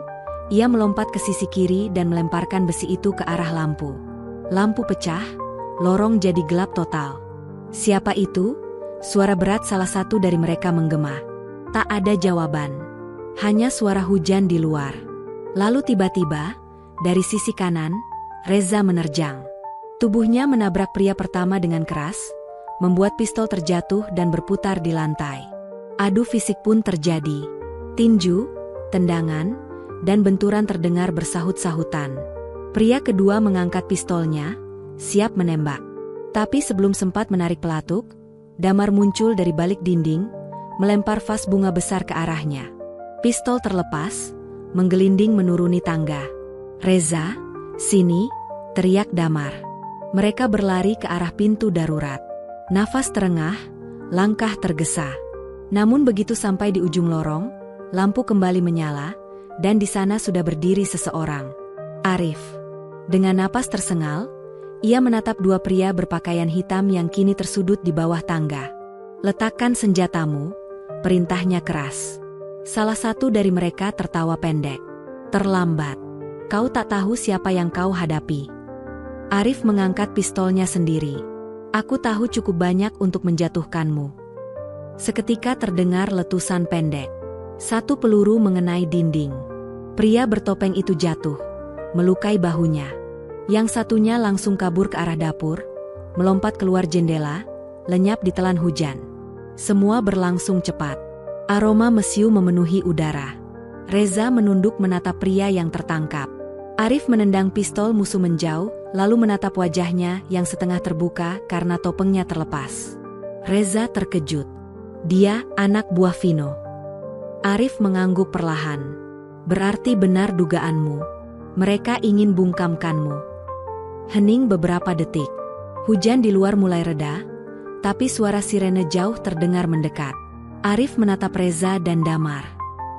ia melompat ke sisi kiri dan melemparkan besi itu ke arah lampu. Lampu pecah, lorong jadi gelap total. "Siapa itu?" Suara berat salah satu dari mereka menggema. Tak ada jawaban. Hanya suara hujan di luar. Lalu tiba-tiba, dari sisi kanan, Reza menerjang. Tubuhnya menabrak pria pertama dengan keras, membuat pistol terjatuh dan berputar di lantai. Adu fisik pun terjadi. Tinju, tendangan, dan benturan terdengar bersahut-sahutan. Pria kedua mengangkat pistolnya, siap menembak. Tapi sebelum sempat menarik pelatuk, Damar muncul dari balik dinding, melempar vas bunga besar ke arahnya. Pistol terlepas, menggelinding menuruni tangga. "Reza, sini!" teriak Damar. Mereka berlari ke arah pintu darurat. Nafas terengah, langkah tergesa. Namun begitu sampai di ujung lorong, lampu kembali menyala, dan di sana sudah berdiri seseorang. Arif. Dengan napas tersengal, ia menatap dua pria berpakaian hitam yang kini tersudut di bawah tangga. "Letakkan senjatamu," perintahnya keras. Salah satu dari mereka tertawa pendek. "Terlambat. Kau tak tahu siapa yang kau hadapi." Arif mengangkat pistolnya sendiri. "Aku tahu cukup banyak untuk menjatuhkanmu." Seketika terdengar letusan pendek. Satu peluru mengenai dinding. Pria bertopeng itu jatuh, melukai bahunya. Yang satunya langsung kabur ke arah dapur, melompat keluar jendela, lenyap ditelan hujan. Semua berlangsung cepat. Aroma mesiu memenuhi udara. Reza menunduk menatap pria yang tertangkap. Arif menendang pistol musuh menjauh, lalu menatap wajahnya yang setengah terbuka karena topengnya terlepas. Reza terkejut. Dia anak buah Vino. Arif mengangguk perlahan. "Berarti benar dugaanmu. Mereka ingin bungkamkanmu." Hening beberapa detik. Hujan di luar mulai reda, tapi suara sirene jauh terdengar mendekat. Arif menatap Reza dan Damar.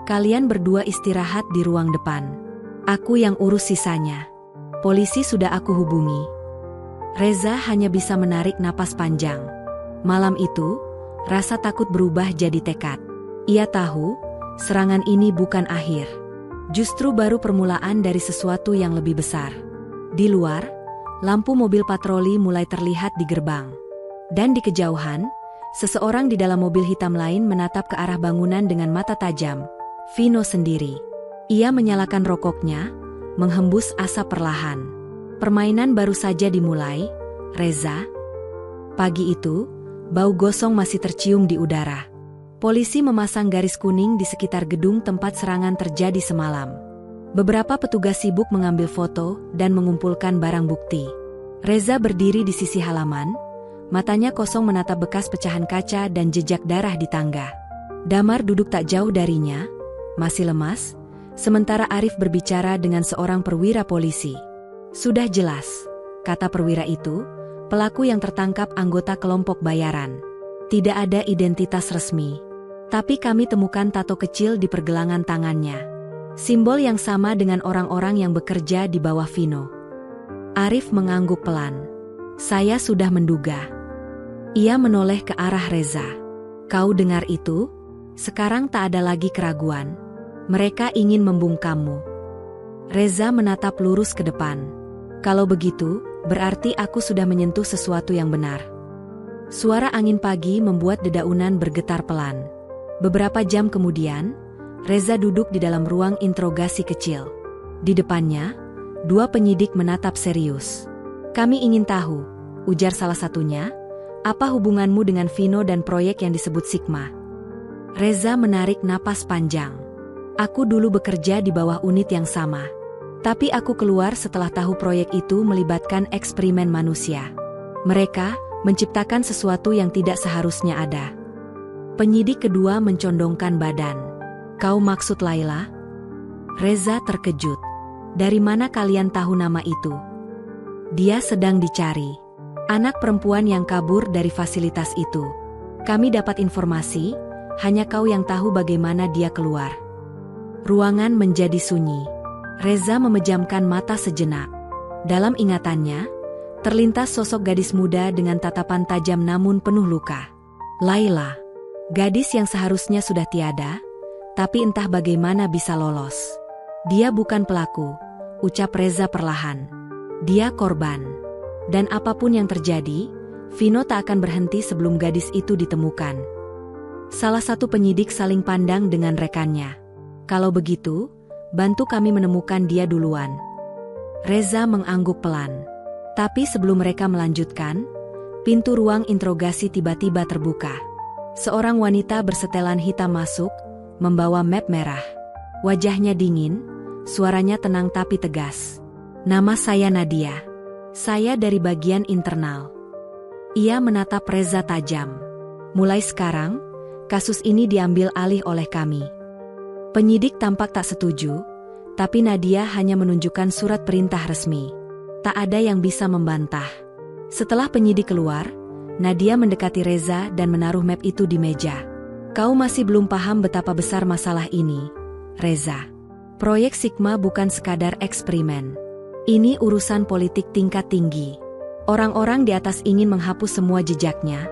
"Kalian berdua istirahat di ruang depan. Aku yang urus sisanya. Polisi sudah aku hubungi." Reza hanya bisa menarik napas panjang. Malam itu, rasa takut berubah jadi tekad. Ia tahu, serangan ini bukan akhir. Justru baru permulaan dari sesuatu yang lebih besar. Di luar, lampu mobil patroli mulai terlihat di gerbang. Dan di kejauhan, seseorang di dalam mobil hitam lain menatap ke arah bangunan dengan mata tajam. Vino sendiri. Ia menyalakan rokoknya, menghembus asap perlahan. Permainan baru saja dimulai, Reza. Pagi itu, bau gosong masih tercium di udara. Polisi memasang garis kuning di sekitar gedung tempat serangan terjadi semalam. Beberapa petugas sibuk mengambil foto dan mengumpulkan barang bukti. Reza berdiri di sisi halaman, matanya kosong menatap bekas pecahan kaca dan jejak darah di tangga. Damar duduk tak jauh darinya, masih lemas, sementara Arif berbicara dengan seorang perwira polisi. "Sudah jelas," kata perwira itu, "pelaku yang tertangkap anggota kelompok bayaran. Tidak ada identitas resmi. Tapi kami temukan tato kecil di pergelangan tangannya. Simbol yang sama dengan orang-orang yang bekerja di bawah Vino." Arif mengangguk pelan. "Saya sudah menduga." Ia menoleh ke arah Reza. "Kau dengar itu? Sekarang tak ada lagi keraguan. Mereka ingin membungkammu." Reza menatap lurus ke depan. "Kalau begitu, berarti aku sudah menyentuh sesuatu yang benar." Suara angin pagi membuat dedaunan bergetar pelan. Beberapa jam kemudian, Reza duduk di dalam ruang interogasi kecil. Di depannya, dua penyidik menatap serius. "Kami ingin tahu," ujar salah satunya, "apa hubunganmu dengan Vino dan proyek yang disebut Sigma?" Reza menarik napas panjang. "Aku dulu bekerja di bawah unit yang sama. Tapi aku keluar setelah tahu proyek itu melibatkan eksperimen manusia. Mereka menciptakan sesuatu yang tidak seharusnya ada." Penyidik kedua mencondongkan badan. "Kau maksud Laila?" Reza terkejut. "Dari mana kalian tahu nama itu?" "Dia sedang dicari. Anak perempuan yang kabur dari fasilitas itu. Kami dapat informasi, hanya kau yang tahu bagaimana dia keluar." Ruangan menjadi sunyi. Reza memejamkan mata sejenak. Dalam ingatannya, terlintas sosok gadis muda dengan tatapan tajam namun penuh luka. Laila. Gadis yang seharusnya sudah tiada, tapi entah bagaimana bisa lolos. "Dia bukan pelaku," ucap Reza perlahan. "Dia korban. Dan apapun yang terjadi, Vino tak akan berhenti sebelum gadis itu ditemukan." Salah satu penyidik saling pandang dengan rekannya. "Kalau begitu, bantu kami menemukan dia duluan." Reza mengangguk pelan. Tapi sebelum mereka melanjutkan, pintu ruang interogasi tiba-tiba terbuka. Seorang wanita bersetelan hitam masuk, membawa map merah. Wajahnya dingin, suaranya tenang tapi tegas. "Nama saya Nadia. Saya dari bagian internal." Ia menatap Reza tajam. Mulai sekarang, kasus ini diambil alih oleh kami. Penyidik tampak tak setuju, tapi Nadia hanya menunjukkan surat perintah resmi. Tak ada yang bisa membantah. Setelah penyidik keluar, Nadia mendekati Reza dan menaruh map itu di meja. Kau masih belum paham betapa besar masalah ini, Reza. Proyek Sigma bukan sekadar eksperimen. Ini urusan politik tingkat tinggi. Orang-orang di atas ingin menghapus semua jejaknya,